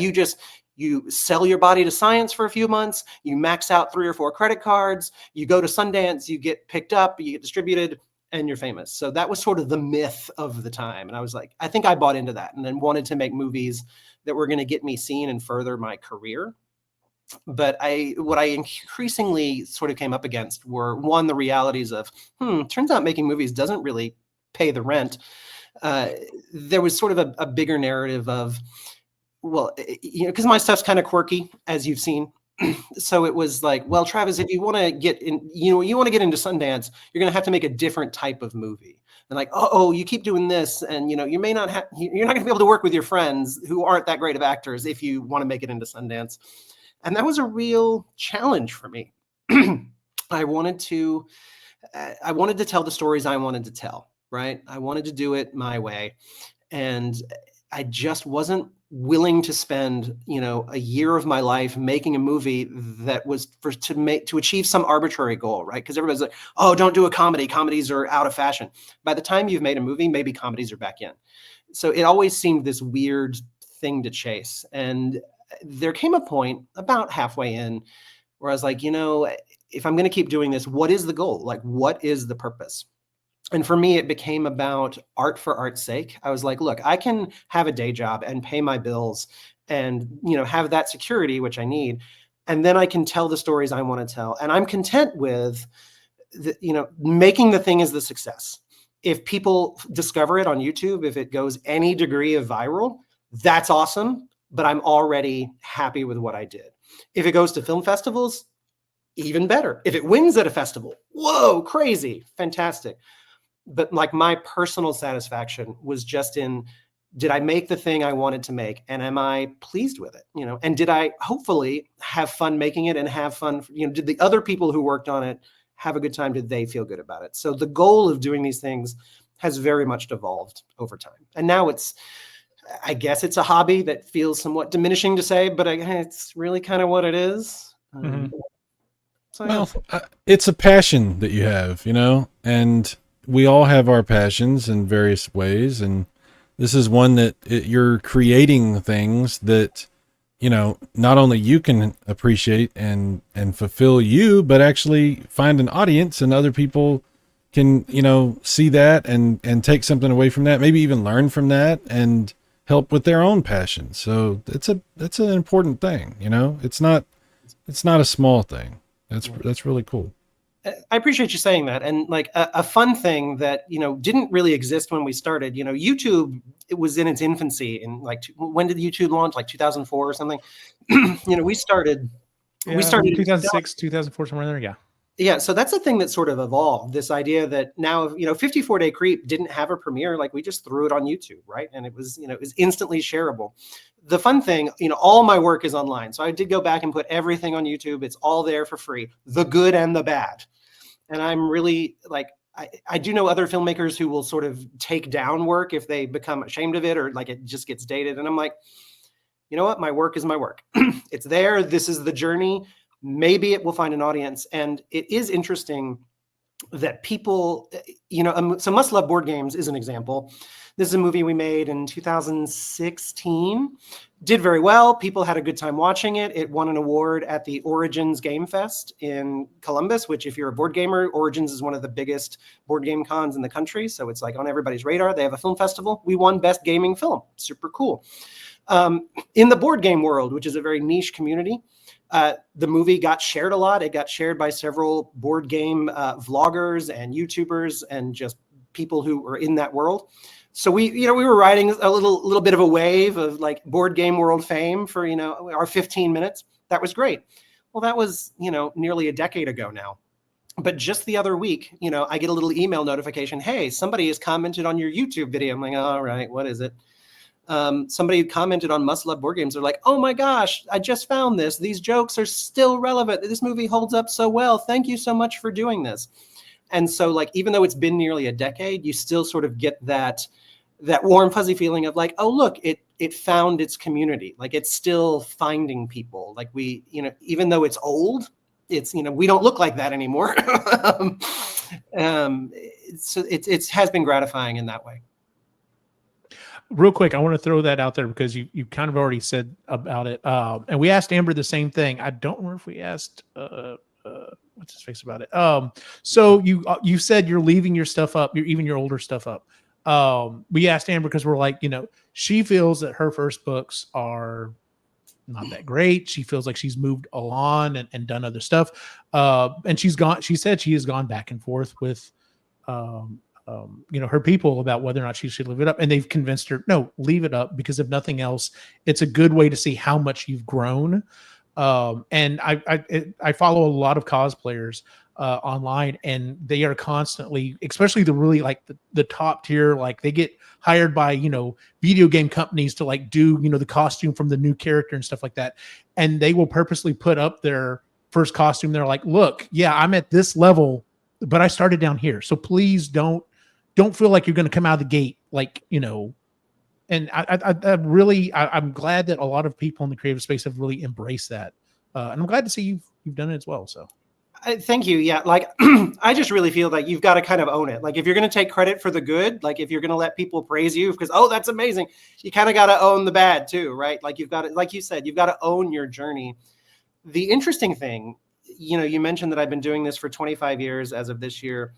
S3: you sell your body to science for a few months, you max out 3 or 4 credit cards, you go to Sundance, you get picked up, you get distributed, and you're famous. So that was sort of the myth of the time. And I was like, I think I bought into that and then wanted to make movies that were going to get me seen and further my career. But what I increasingly sort of came up against were, one, the realities of, turns out making movies doesn't really pay the rent. There was sort of a bigger narrative of, well, because my stuff's kind of quirky, as you've seen. So it was like, well, Travis, if you want to get in, you want to get into Sundance, you're going to have to make a different type of movie. And like, oh, you keep doing this, and you may not you're not going to be able to work with your friends who aren't that great of actors if you want to make it into Sundance. And that was a real challenge for me. I wanted to tell the stories I wanted to tell, right? I wanted to do it my way. And I just wasn't willing to spend, a year of my life making a movie that was to achieve some arbitrary goal, right? Because everybody's like, oh, don't do a comedy. Comedies are out of fashion. By the time you've made a movie, maybe comedies are back in. So it always seemed this weird thing to chase. And there came a point about halfway in where I was like, if I'm going to keep doing this, what is the goal? Like, what is the purpose? And for me, it became about art for art's sake. I was like, look, I can have a day job and pay my bills and, have that security, which I need. And then I can tell the stories I want to tell. And I'm content with, making the thing as the success. If people discover it on YouTube, if it goes any degree of viral, that's awesome. But I'm already happy with what I did. If it goes to film festivals, even better. If it wins at a festival, whoa, crazy, fantastic. But like my personal satisfaction was just in, did I make the thing I wanted to make? And am I pleased with it? And did I hopefully have fun making it and have fun? Did the other people who worked on it have a good time? Did they feel good about it? So the goal of doing these things has very much evolved over time. And now I guess it's a hobby that feels somewhat diminishing to say, but it's really kind of what it is.
S4: It's a passion that you have, and we all have our passions in various ways. And this is one that you're creating things that, not only you can appreciate and fulfill you, but actually find an audience and other people can, see that and take something away from that, maybe even learn from that and help with their own passion. So that's an important thing. It's not a small thing. That's really cool.
S3: I appreciate you saying that. And like a fun thing that, didn't really exist when we started, YouTube, it was in its infancy. And like, when did YouTube launch? Like 2004 or something? We started
S2: 2006, 2004, somewhere in there. Yeah.
S3: Yeah. So that's a thing that sort of evolved, this idea that now, 54 Day Creep didn't have a premiere. Like we just threw it on YouTube. Right. And it was instantly shareable. The fun thing, all my work is online. So I did go back and put everything on YouTube. It's all there for free, the good and the bad. And I'm really like, I do know other filmmakers who will sort of take down work if they become ashamed of it or like it just gets dated. And I'm like, you know what? My work is my work. It's there. This is the journey. Maybe it will find an audience. And it is interesting that people, so Must Love Board Games is an example. This is a movie we made in 2016. Did very well. People had a good time watching it. It won an award at the Origins Game Fest in Columbus, which if you're a board gamer, Origins is one of the biggest board game cons in the country. So it's like on everybody's radar. They have a film festival. We won Best Gaming Film. Super cool. In the board game world, which is a very niche community, the movie got shared a lot. It got shared by several board game vloggers and YouTubers and just people who were in that world. So we were riding a little bit of a wave of like board game world fame for, our 15 minutes. That was great. Well, that was, nearly a decade ago now. But just the other week, I get a little email notification. Hey, somebody has commented on your YouTube video. I'm like, all right, what is it? Somebody commented on Must Love Board Games. They're like, oh my gosh, I just found this. These jokes are still relevant. This movie holds up so well. Thank you so much for doing this. And so like, even though it's been nearly a decade, you still sort of get that warm, fuzzy feeling of like, oh, look, it found its community. Like it's still finding people. Like we, even though it's old, it's, we don't look like that anymore. So it has been gratifying in that way.
S2: Real quick, I want to throw that out there because you kind of already said about it. And we asked Amber the same thing. I don't remember if we asked, what's what's his face about it. So you said you're leaving your stuff up, you're even your older stuff up. We asked Amber because we're like, she feels that her first books are not that great. She feels like she's moved along and done other stuff. And she said she has gone back and forth with, her people about whether or not she should leave it up. And they've convinced her, no, leave it up, because if nothing else, it's a good way to see how much you've grown. And I follow a lot of cosplayers online, and they are constantly, especially the really like the top tier, like they get hired by, video game companies to like do, the costume from the new character and stuff like that. And they will purposely put up their first costume. They're like, look, yeah, I'm at this level, but I started down here. So please don't feel like you're going to come out of the gate, like, and I'm glad that a lot of people in the creative space have really embraced that. And I'm glad to see you've done it as well. So
S3: thank you. Yeah. Like, I just really feel like you've got to kind of own it. Like, if you're going to take credit for the good, like if you're going to let people praise you because, oh, that's amazing, you kind of got to own the bad too, right? Like you've got to, like you said, you've got to own your journey. The interesting thing, you mentioned that I've been doing this for 25 years as of this year.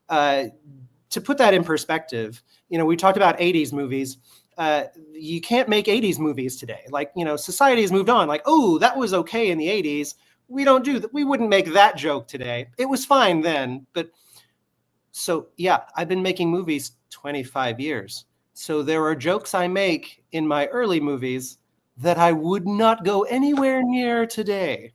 S3: To put that in perspective, we talked about 80s movies. You can't make 80s movies today. Like, society has moved on. Like, oh, that was okay in the 80s. We don't do that. We wouldn't make that joke today. It was fine then. But so, yeah, I've been making movies 25 years. So there are jokes I make in my early movies that I would not go anywhere near today.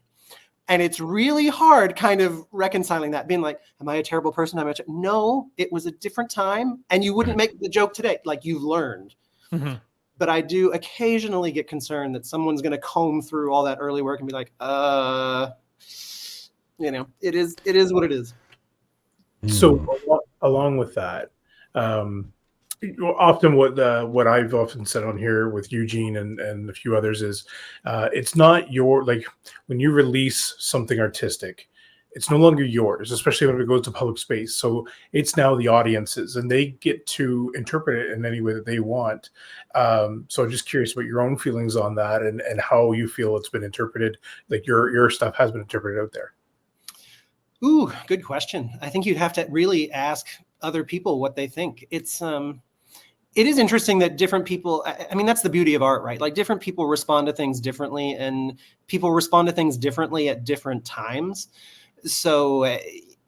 S3: And it's really hard kind of reconciling that, being like, am I a terrible person? No, it was a different time. And you wouldn't make the joke today. Like, you've learned. Mm-hmm. But I do occasionally get concerned that someone's going to comb through all that early work and be like, it is what it is.
S5: So along with that, often what I've often said on here with Eugene and a few others is it's not your, like, when you release something artistic, it's no longer yours, especially when it goes to public space. So it's now the audience's, and they get to interpret it in any way that they want. So I'm just curious about your own feelings on that and how you feel it's been interpreted, like your stuff has been interpreted out there.
S3: Ooh, good question. I think you'd have to really ask other people what they think. It is interesting that different people, I mean, that's the beauty of art, right? Like, different people respond to things differently, and people respond to things differently at different times. So,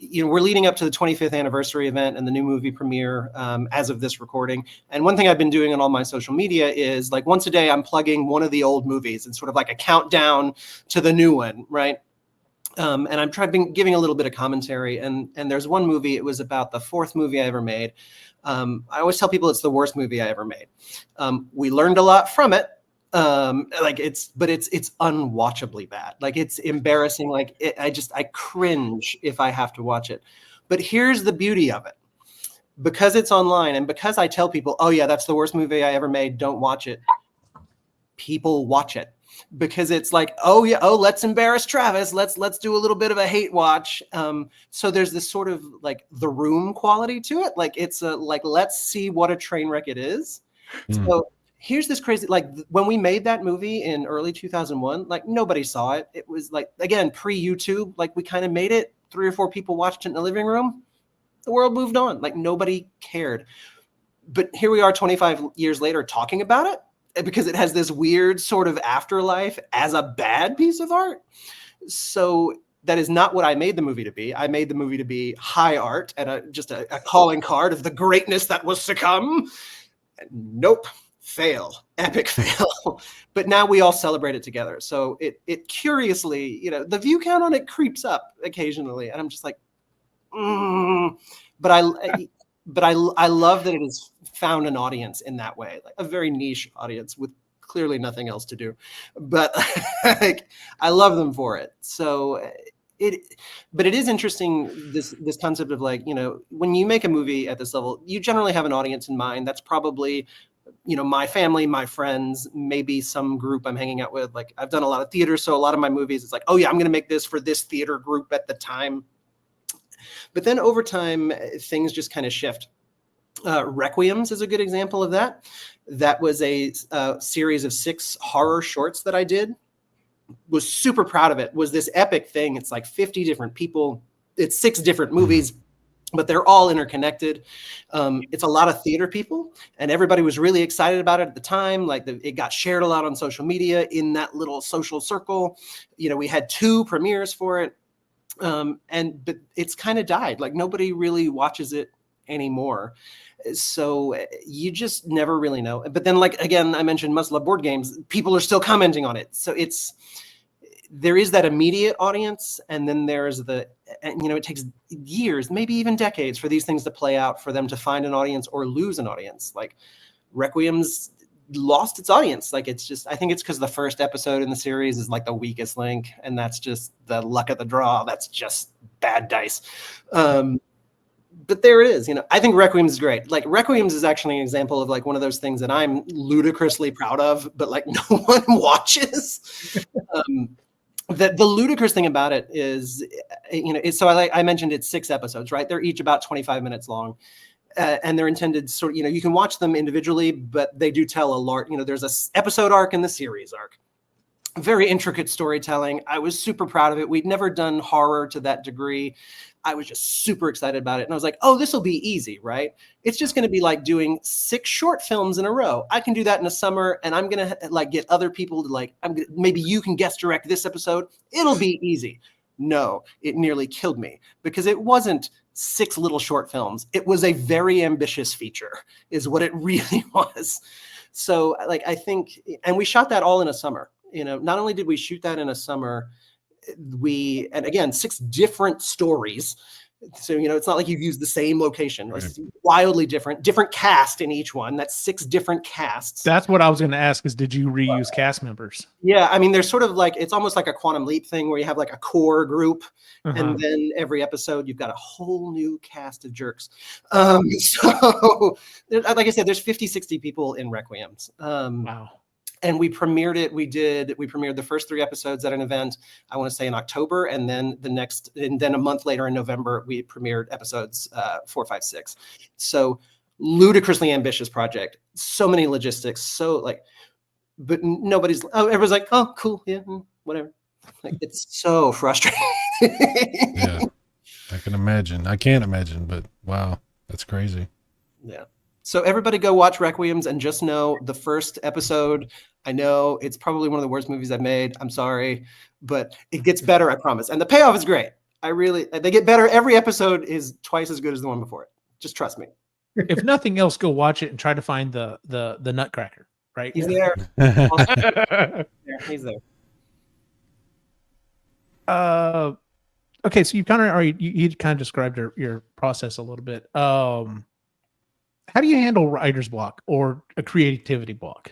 S3: we're leading up to the 25th anniversary event and the new movie premiere as of this recording. And one thing I've been doing on all my social media is, like, once a day, I'm plugging one of the old movies and sort of like a countdown to the new one, right? And I'm giving a little bit of commentary. And there's one movie, it was about the fourth movie I ever made. I always tell people it's the worst movie I ever made. We learned a lot from it. It's unwatchably bad. Like, it's embarrassing. Like, I cringe if I have to watch it. But here's the beauty of it. Because it's online, and because I tell people, oh yeah, that's the worst movie I ever made, don't watch it. People watch it. Because it's like, oh yeah, let's embarrass Travis. Let's do a little bit of a hate watch. So there's this sort of like The Room quality to it. Like, it's let's see what a train wreck it is. So here's this crazy, like, when we made that movie in early 2001, like, nobody saw it. It was like, again, pre-YouTube, like, we kind of made it, 3 or 4 people watched it in the living room. The world moved on. Like, nobody cared. But here we are 25 years later talking about it because it has this weird sort of afterlife as a bad piece of art. So that is not what I made the movie to be. I made the movie to be high art and just a calling card of the greatness that was to come. Nope. Fail. Epic fail. But now we all celebrate it together. So it curiously, the view count on it creeps up occasionally. And I'm just like, But I love that it has found an audience in that way, like a very niche audience with clearly nothing else to do. But like, I love them for it. So but it is interesting, this concept of, like, when you make a movie at this level, you generally have an audience in mind. That's probably, my family, my friends, maybe some group I'm hanging out with. Like, I've done a lot of theater, so a lot of my movies, it's like, oh yeah, I'm going to make this for this theater group at the time. But then over time, things just kind of shift. Requiems is a good example of that. That was a series of 6 horror shorts that I did. Was super proud of it. Was this epic thing. It's like 50 different people it's 6 different movies, but they're all interconnected. It's a lot of theater people, and everybody was really excited about it at the time. Like it got shared a lot on social media in that little social circle. You know, we had 2 premieres for it. But it's kind of died. Like nobody really watches it anymore. So you just never really know. But then, like, again, I mentioned Must Love Board Games. People are still commenting on it. So there is that immediate audience. And then there's it takes years, maybe even decades for these things to play out, for them to find an audience or lose an audience. Like Requiems lost its audience. Like I think it's because the first episode in the series is like the weakest link, and that's just the luck of the draw. That's just bad dice. But there it is. I think Requiems is great. Like Requiems is actually an example of like one of those things that I'm ludicrously proud of, but like no one watches. The ludicrous thing about it is, so I mentioned it's 6 episodes, right? They're each about 25 minutes long. And they're intended sort of, you can watch them individually, but they do tell a large, there's a episode arc and the series arc. Very intricate storytelling. I was super proud of it. We'd never done horror to that degree. I was just super excited about it. And I was like, oh, this will be easy, right? It's just going to be like doing 6 short films in a row. I can do that in a summer, and I'm going to like get other people to maybe you can guest direct this episode. It'll be easy. No, it nearly killed me, because it wasn't 6 little short films. It was a very ambitious feature, is what it really was. So I think, and we shot that all in a summer. Not only did we shoot that in a summer, and again, 6 different stories. So, it's not like you've used the same location. Right. It's wildly different cast in each one. That's 6 different casts.
S2: That's what I was going to ask is, did you reuse cast members?
S3: Yeah. I mean, there's sort of it's almost like a Quantum Leap thing where you have like a core group, and then every episode you've got a whole new cast of jerks. So like I said, there's 50, 60 people in Requiems.
S2: Wow.
S3: And we premiered it. We premiered the first 3 episodes at an event, I want to say in October. And then a month later in November, we premiered episodes 4, 5, 6. So ludicrously ambitious project. So many logistics. But everyone's like, oh, cool. Yeah, whatever. It's so frustrating.
S4: Yeah, I can imagine. I can't imagine, but wow, that's crazy.
S3: Yeah. So everybody go watch Requiems, and just know the first episode, I know it's probably one of the worst movies I've made. I'm sorry, but it gets better, I promise. And the payoff is great. They get better. Every episode is twice as good as the one before it. Just trust me.
S2: If nothing else, go watch it and try to find the nutcracker, right?
S3: He's there. Yeah, he's there.
S2: Okay, so you kind of described your process a little bit. How do you handle writer's block or a creativity block?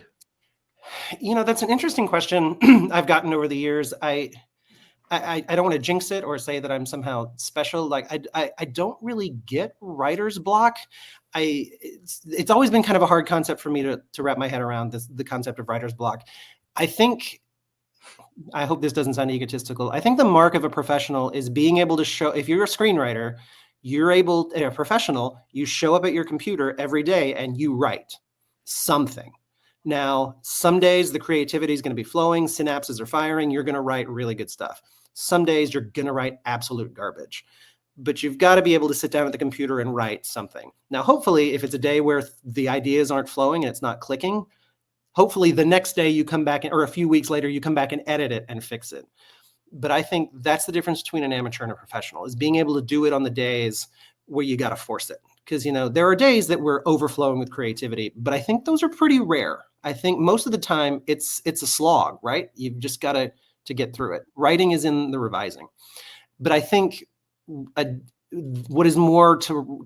S3: That's an interesting question I've gotten over the years. I don't want to jinx it or say that I'm somehow special. Like I don't really get writer's block. It's always been kind of a hard concept for me to wrap my head around the concept of writer's block. I hope this doesn't sound egotistical. I think the mark of a professional is being able to show, if you're a screenwriter, a professional, you show up at your computer every day and you write something. Now, some days the creativity is going to be flowing, synapses are firing, you're going to write really good stuff. Some days you're going to write absolute garbage. But you've got to be able to sit down at the computer and write something. Now, hopefully, if it's a day where the ideas aren't flowing and it's not clicking, hopefully the next day you come back, or a few weeks later, you come back and edit it and fix it. But I think that's the difference between an amateur and a professional, is being able to do it on the days where you got to force it. Because, there are days that we're overflowing with creativity, but I think those are pretty rare. I think most of the time it's a slog, right? You've just got to get through it. Writing is in the revising. But I think what is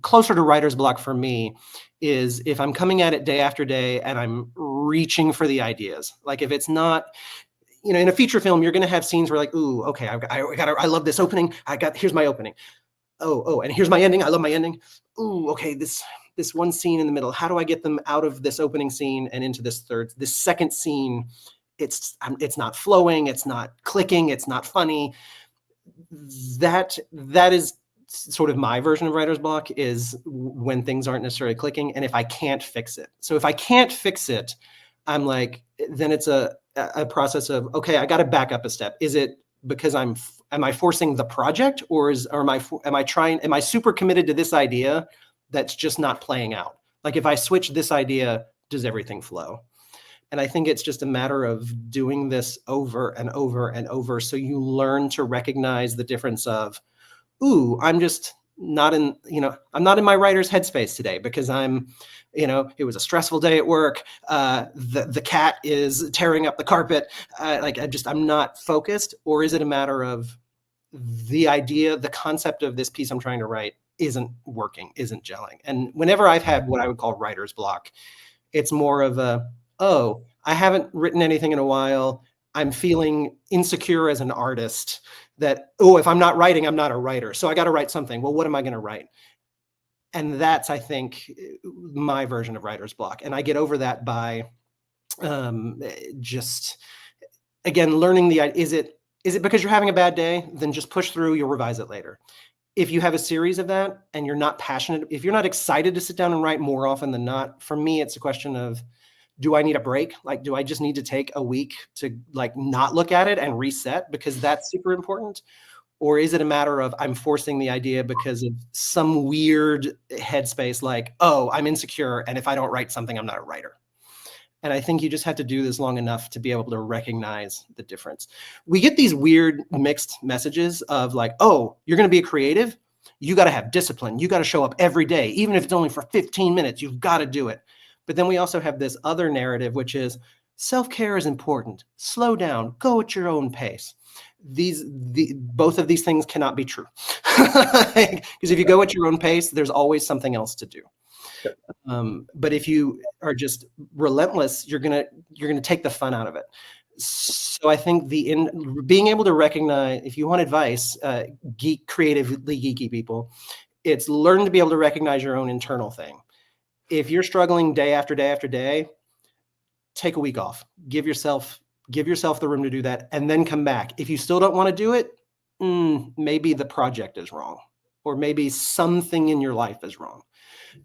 S3: closer to writer's block for me is if I'm coming at it day after day and I'm reaching for the ideas. Like if it's not, in a feature film, you're going to have scenes where ooh, okay, I love this opening. Here's my opening. Oh, and here's my ending. I love my ending. Ooh, okay, this one scene in the middle. How do I get them out of this opening scene and into this second scene? It's not flowing. It's not clicking. It's not funny. That is sort of my version of writer's block, is when things aren't necessarily clicking, and if I can't fix it. So if I can't fix it, I'm like, then it's a process of, okay, I got to back up a step. Is it because I'm am I forcing the project, or am I super committed to this idea that's just not playing out? Like if I switch this idea, does everything flow? And I think it's just a matter of doing this over and over and over. So you learn to recognize the difference of, ooh, I'm just not in, I'm not in my writer's headspace today because it was a stressful day at work. The cat is tearing up the carpet. I'm not focused. Or is it a matter of the idea, the concept of this piece I'm trying to write isn't working, isn't gelling? And whenever I've had what I would call writer's block, it's more of oh, I haven't written anything in a while. I'm feeling insecure as an artist that, if I'm not writing, I'm not a writer. So I got to write something. Well, what am I going to write? And that's, I think, my version of writer's block. And I get over that by just, again, learning is it because you're having a bad day? Then just push through, you'll revise it later. If you have a series of that and you're not passionate, if you're not excited to sit down and write more often than not, for me, it's a question of, do I need a break? Like, do I just need to take a week to not look at it and reset because that's super important? Or is it a matter of I'm forcing the idea because of some weird headspace like, oh, I'm insecure, and if I don't write something, I'm not a writer? And I think you just have to do this long enough to be able to recognize the difference. We get these weird mixed messages of like, oh, you're going to be a creative. You got to have discipline. You got to show up every day. Even if it's only for 15 minutes, you've got to do it. But then we also have this other narrative, which is self-care is important. Slow down, go at your own pace. Both of these things cannot be true. Because if you go at your own pace, there's always something else to do. But if you are just relentless, you're gonna take the fun out of it. So I think being able to recognize, if you want advice, creatively geeky people, it's learn to be able to recognize your own internal thing. If you're struggling day after day after day, take a week off. Give yourself the room to do that, and then come back. If you still don't want to do it, maybe the project is wrong, or maybe something in your life is wrong.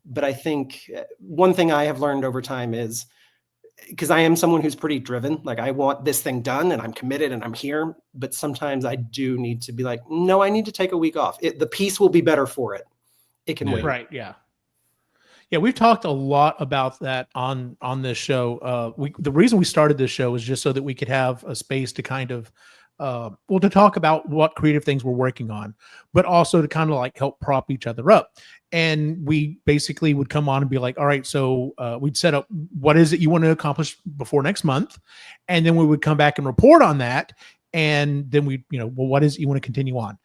S3: But I think one thing I have learned over time is, because I am someone who's pretty driven, like I want this thing done and I'm committed and I'm here, but sometimes I do need to be like, no, I need to take a week off. The piece will be better for it. It can wait.
S2: Right. Yeah. Yeah, we've talked a lot about that on this show. The reason we started this show is just so that we could have a space to kind of, to talk about what creative things we're working on, but also to kind of like help prop each other up. And we basically would come on and be like, all right, so we'd set up what is it you want to accomplish before next month, and then we would come back and report on that, and then we, what is it you want to continue on.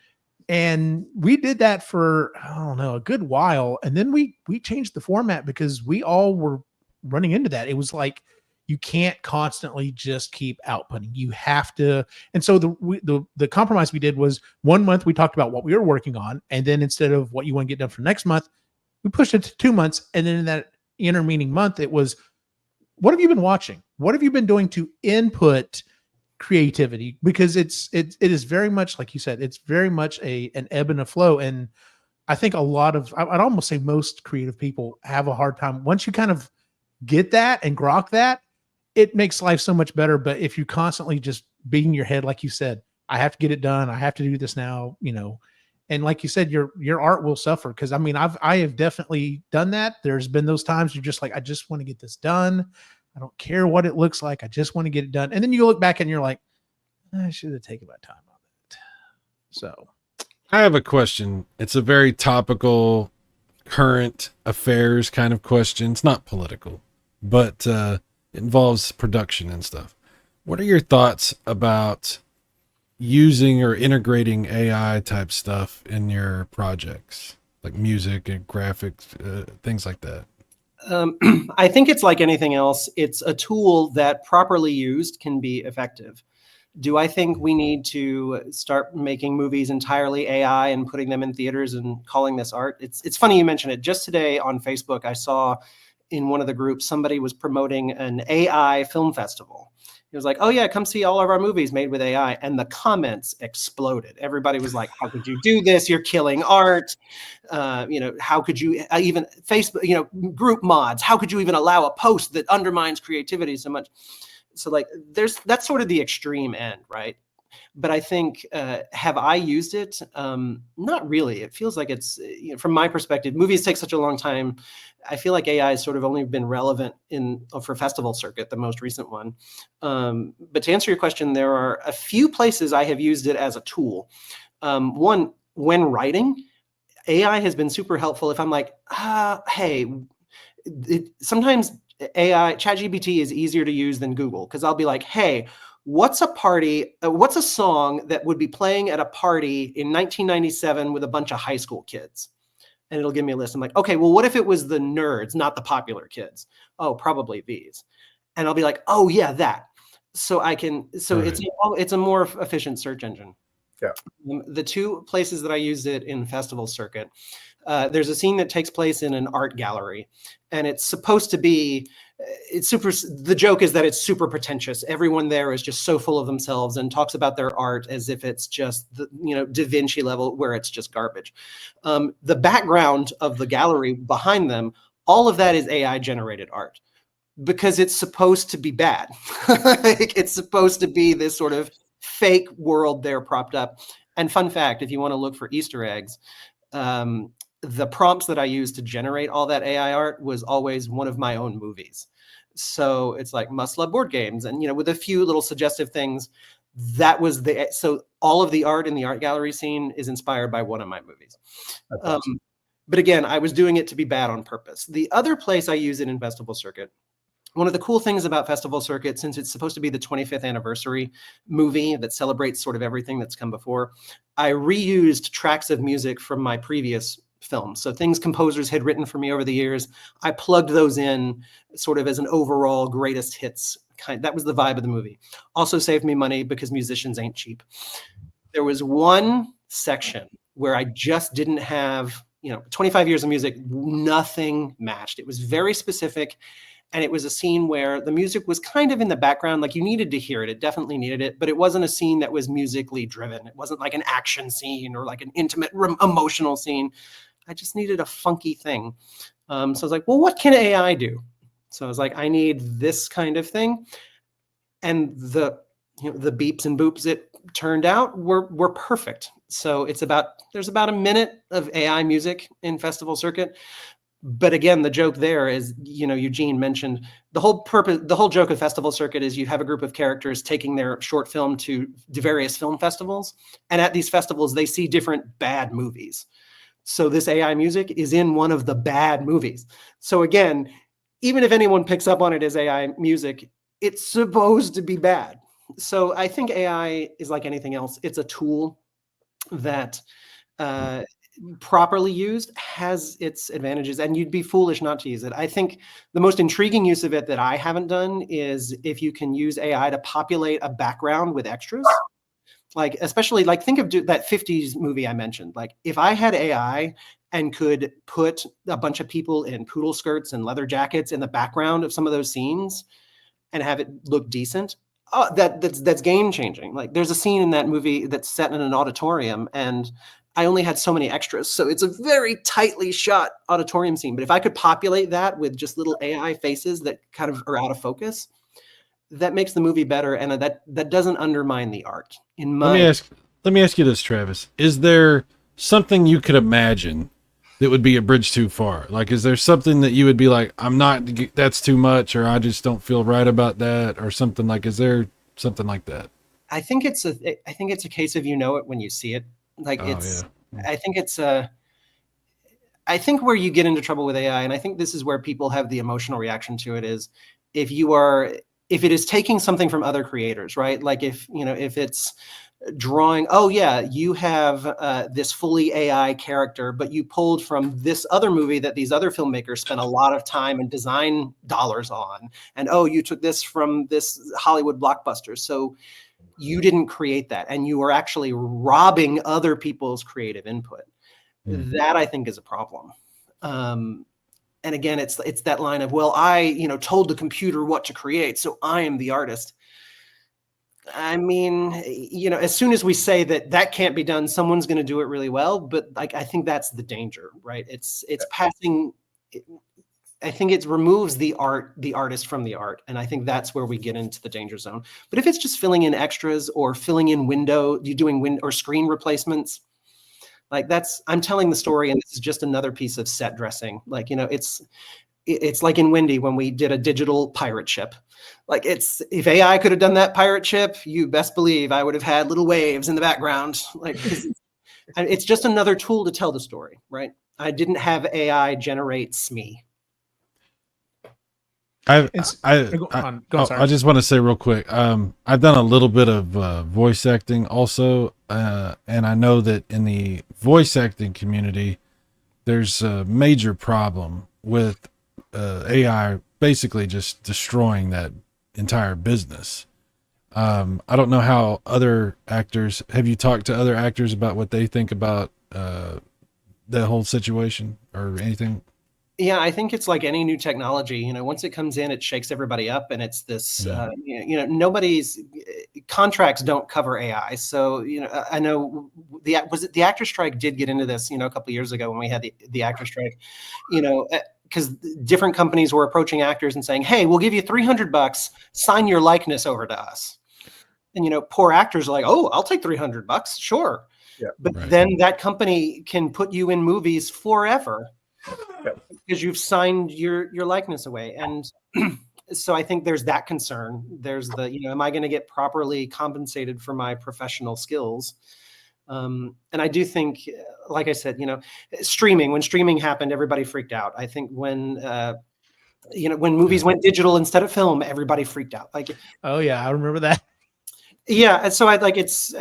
S2: And we did that for, I don't know, a good while. And then we changed the format because we all were running into that. It was like, you can't constantly just keep outputting. You have to. And so the compromise we did was 1 month we talked about what we were working on. And then instead of what you want to get done for next month, we pushed it to 2 months. And then in that intervening month, it was, what have you been watching? What have you been doing to input creativity? Because it is very much, like you said, it's very much an ebb and a flow. And I think a lot of, I'd almost say most creative people have a hard time. Once you kind of get that and grok that, it makes life so much better. But if you constantly just beating your head, like you said, I have to get it done, I have to do this now, and like you said, your art will suffer. Because I mean, I have definitely done that. There's been those times you're just like, I just want to get this done. I don't care what it looks like. I just want to get it done. And then you look back and you're like, I should have taken my time on it. So
S4: I have a question. It's a very topical, current affairs kind of question. It's not political, but it involves production and stuff. What are your thoughts about using or integrating AI type stuff in your projects, like music and graphics, things like that?
S3: I think it's like anything else. It's a tool that properly used can be effective. Do I think we need to start making movies entirely AI and putting them in theaters and calling this art? It's funny you mention it. Just today on Facebook, I saw in one of the groups, somebody was promoting an AI film festival. It was like, oh yeah, come see all of our movies made with AI. And the comments exploded. Everybody was like, how could you do this? You're killing art. How could you even Facebook, group mods? How could you even allow a post that undermines creativity so much? So like that's sort of the extreme end, right? But I think, have I used it? Not really. It feels like it's, from my perspective, movies take such a long time. I feel like AI has sort of only been relevant for festival circuit, the most recent one. But to answer your question, there are a few places I have used it as a tool. One, when writing, AI has been super helpful. If I'm like, hey, sometimes ChatGPT is easier to use than Google, because I'll be like, hey, what's a song that would be playing at a party in 1997 with a bunch of high school kids? And it'll give me a list. I'm like, okay, well, what if it was the nerds, not the popular kids? Oh, probably these. And I'll be like, oh yeah, that. So right. It's a more efficient search engine.
S5: Yeah.
S3: The two places that I used it in festival circuit, there's a scene that takes place in an art gallery, and it's supposed to be, the joke is that it's super pretentious. Everyone there is just so full of themselves and talks about their art as if it's just Da Vinci level, where it's just garbage. The background of the gallery behind them, all of that is AI generated art, because it's supposed to be bad. It's supposed to be this sort of fake world there propped up. And fun fact, if you want to look for Easter eggs, the prompts that I used to generate all that AI art was always one of my own movies. So it's like Must Love Board Games, and with a few little suggestive things. So all of the art in the art gallery scene is inspired by one of my movies. Awesome. But again, I was doing it to be bad on purpose. The other place I use it in festival circuit, one of the cool things about festival circuit, since it's supposed to be the 25th anniversary movie that celebrates sort of everything that's come before, I reused tracks of music from my previous films. So things composers had written for me over the years, I plugged those in sort of as an overall greatest hits kind. That was the vibe of the movie. Also saved me money, because musicians ain't cheap. There was one section where I just didn't have, 25 years of music, nothing matched. It was very specific. And it was a scene where the music was kind of in the background, like you needed to hear it. It definitely needed it, but it wasn't a scene that was musically driven. It wasn't like an action scene or like an intimate, emotional scene. I just needed a funky thing. So I was like, well, what can AI do? So I was like, I need this kind of thing. And the beeps and boops it turned out were perfect. So there's about a minute of AI music in festival circuit. But again, the joke there is, Eugene mentioned the whole joke of festival circuit is you have a group of characters taking their short film to various film festivals. And at these festivals, they see different bad movies. So this AI music is in one of the bad movies. So again, even if anyone picks up on it as AI music, it's supposed to be bad. So I think AI is like anything else. It's a tool that, properly used, has its advantages, and you'd be foolish not to use it. I think the most intriguing use of it that I haven't done is if you can use AI to populate a background with extras. Like, especially like, think of that 50s movie I mentioned. Like, if I had AI and could put a bunch of people in poodle skirts and leather jackets in the background of some of those scenes and have it look decent, that's game changing. Like, there's a scene in that movie that's set in an auditorium, and I only had so many extras. So it's a very tightly shot auditorium scene. But if I could populate that with just little AI faces that kind of are out of focus, that makes the movie better. And that doesn't undermine the art. Let
S4: me ask you this, Travis. Is there something you could imagine that would be a bridge too far? Like, is there something that you would be like, that's too much, or I just don't feel right about that, or something like, is there something like that?
S3: I think it's a case of, it when you see it. Like, I think where you get into trouble with AI, and I think this is where people have the emotional reaction to it, is if it is taking something from other creators, right? Like if it's drawing, oh yeah, you have this fully AI character, but you pulled from this other movie that these other filmmakers spent a lot of time and design dollars on. And oh, you took this from this Hollywood blockbuster. So you didn't create that, and you are actually robbing other people's creative input. That, I think, is a problem. And again, it's that line of, well, I told the computer what to create, so I am the artist. I mean, as soon as we say that can't be done, someone's going to do it really well. But like, I think that's the danger, right? It's passing. think it removes the artist from the art. And I think that's where we get into the danger zone. But if it's just filling in extras or filling in or screen replacements, like I'm telling the story and this is just another piece of set dressing. Like, it's like in Wendy when we did a digital pirate ship. Like if AI could have done that pirate ship, you best believe I would have had little waves in the background. Like, it's just another tool to tell the story, right? I didn't have AI generate Smee.
S4: I just want to say real quick. I've done a little bit of voice acting also, and I know that in the voice acting community, there's a major problem with AI basically just destroying that entire business. I don't know how other actors. Have you talked to other actors about what they think about that whole situation or anything?
S3: Yeah, I think it's like any new technology. Once it comes in, it shakes everybody up, and it's this. Nobody's contracts don't cover AI. So I know the actor strike did get into this. A couple of years ago when we had the actor strike. Because different companies were approaching actors and saying, "Hey, we'll give you $300. Sign your likeness over to us." And poor actors are like, "Oh, I'll take $300. Sure."
S5: Yeah,
S3: but then that company can put you in movies forever. Because you've signed your likeness away. And so I think there's that concern. There's am I going to get properly compensated for my professional skills? And I do think, like I said, when streaming happened, everybody freaked out. I think when movies went digital instead of film, everybody freaked out. Like,
S2: oh yeah, I remember that.
S3: Yeah. And so it's,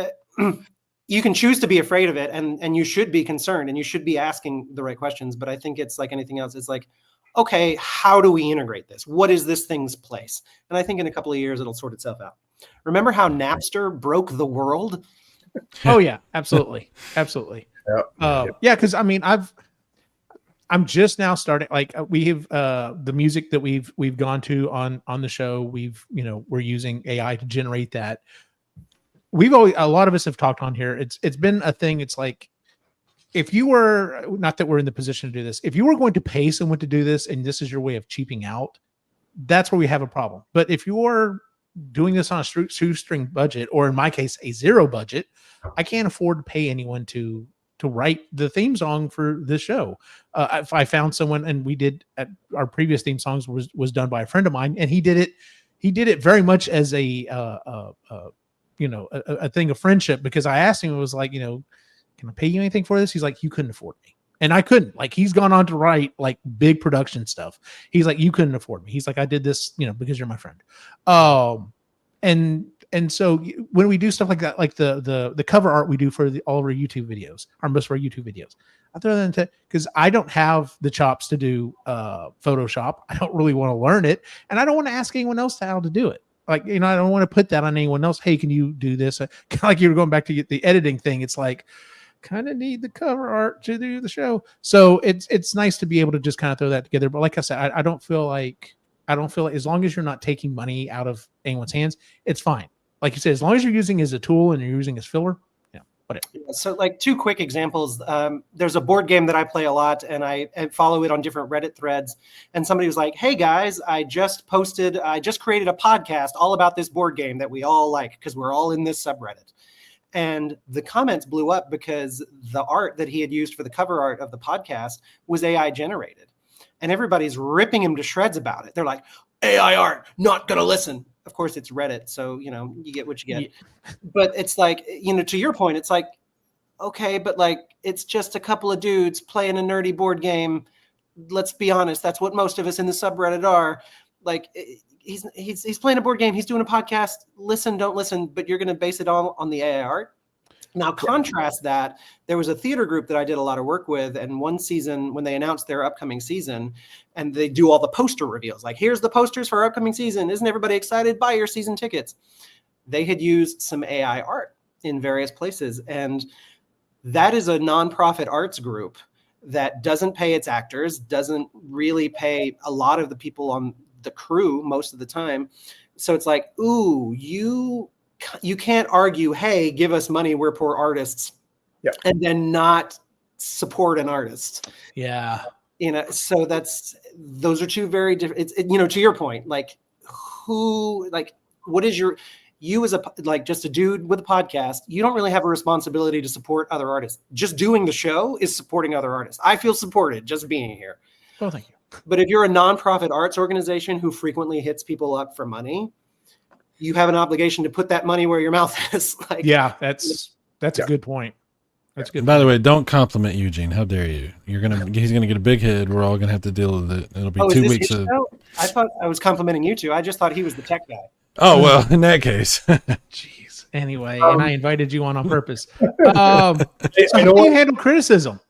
S3: you can choose to be afraid of it and you should be concerned and you should be asking the right questions. But I think it's like anything else. It's like, okay, how do we integrate this? What is this thing's place? And I think in a couple of years, it'll sort itself out. Remember how Napster broke the world?
S2: Oh yeah, absolutely. Absolutely. Yeah. Cause I mean, I'm just now starting, like we have the music that we've gone to on the show. We're using AI to generate that. A lot of us have talked on here. It's been a thing. It's like, if you were, not that we're in the position to do this, if you were going to pay someone to do this and this is your way of cheaping out, that's where we have a problem. But if you're doing this on a shoestring budget, or in my case, a zero budget, I can't afford to pay anyone to write the theme song for this show. If I found someone, and we did at our previous theme songs was done by a friend of mine, and he did it very much as a thing of friendship, because I asked him, it was like, can I pay you anything for this? He's like, you couldn't afford me. And I couldn't. Like, he's gone on to write like big production stuff. He's like, you couldn't afford me. He's like, I did this, because you're my friend. And so when we do stuff like that, like the cover art we do for all of our YouTube videos, or most of our YouTube videos, I throw that into, because I don't have the chops to do Photoshop. I don't really want to learn it, and I don't want to ask anyone else how to do it. Like, I don't want to put that on anyone else. Hey, can you do this? Kind of like you were going back to the editing thing. It's like, kind of need the cover art to do the show. So it's nice to be able to just kind of throw that together. But like I said, I don't feel like as long as you're not taking money out of anyone's hands, it's fine. Like you said, as long as you're using it as a tool and you're using it as filler, whatever.
S3: So like two quick examples. There's a board game that I play a lot, and I follow it on different Reddit threads. And somebody was like, "Hey guys, I just created a podcast all about this board game that we all like, because we're all in this subreddit." And the comments blew up because the art that he had used for the cover art of the podcast was AI generated. And everybody's ripping him to shreds about it. They're like, AI art, not going to listen. Of course, it's Reddit, so, you get what you get. Yeah. But it's like, to your point, it's like, okay, but like, it's just a couple of dudes playing a nerdy board game. Let's be honest. That's what most of us in the subreddit are. Like, he's playing a board game. He's doing a podcast. Listen, don't listen, but you're going to base it all on the AI art. Now, contrast that. There was a theater group that I did a lot of work with, and one season, when they announced their upcoming season, and they do all the poster reveals, like, here's the posters for our upcoming season. Isn't everybody excited? Buy your season tickets. They had used some AI art in various places, and that is a nonprofit arts group that doesn't pay its actors, doesn't really pay a lot of the people on the crew most of the time. So it's like, ooh, you can't argue, hey, give us money, we're poor artists, and then not support an artist.
S2: Yeah.
S3: So those are two very different. To your point, like what is you as just a dude with a podcast, you don't really have a responsibility to support other artists. Just doing the show is supporting other artists. I feel supported just being here.
S2: Oh, thank you.
S3: But if you're a nonprofit arts organization who frequently hits people up for money, you have an obligation to put that money where your mouth is.
S2: That's a good point. That's good.
S4: By the way, don't compliment Eugene. How dare you? He's gonna get a big head. We're all gonna have to deal with it. It'll be 2 weeks of.
S3: I thought I was complimenting you two. I just thought he was the tech guy.
S4: Oh well, in that case.
S2: Jeez. Anyway, and I invited you on purpose. How do you handle criticism?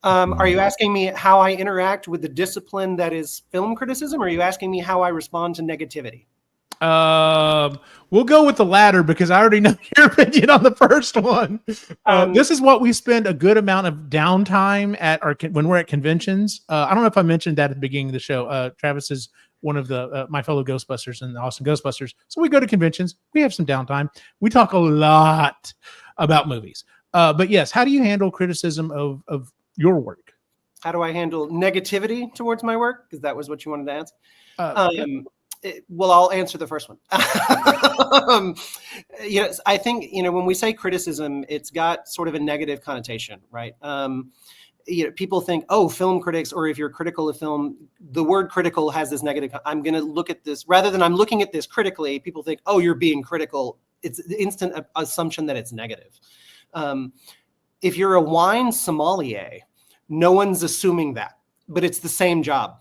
S3: Are you asking me how I interact with the discipline that is film criticism, or are you asking me how I respond to negativity?
S2: We'll go with the latter because I already know your opinion on the first one. This is what we spend a good amount of downtime at when we're at conventions. I don't know if I mentioned that at the beginning of the show. Travis is one of the my fellow Ghostbusters in the Austin Ghostbusters. So we go to conventions. We have some downtime. We talk a lot about movies. But yes, how do you handle criticism of your work?
S3: How do I handle negativity towards my work? Because that was what you wanted to ask. Well, I'll answer the first one. I think, when we say criticism, it's got sort of a negative connotation, right? People think, oh, film critics, or if you're critical of film, the word critical has this negative. I'm going to look at this rather than I'm looking at this critically. People think, oh, you're being critical. It's the instant assumption that it's negative. If you're a wine sommelier, no one's assuming that, but it's the same job.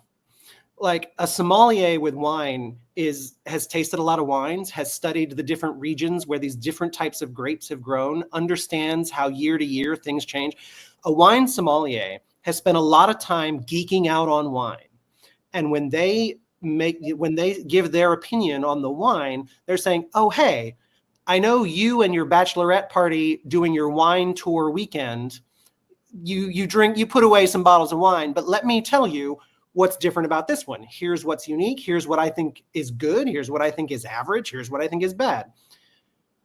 S3: Like a sommelier with wine has tasted a lot of wines, has studied the different regions where these different types of grapes have grown, understands how year to year things change. A wine sommelier has spent a lot of time geeking out on wine. And when they give their opinion on the wine, they're saying, oh, hey, I know you and your bachelorette party doing your wine tour weekend, you put away some bottles of wine, but let me tell you what's different about this one. Here's what's unique. Here's what I think is good. Here's what I think is average. Here's what I think is bad.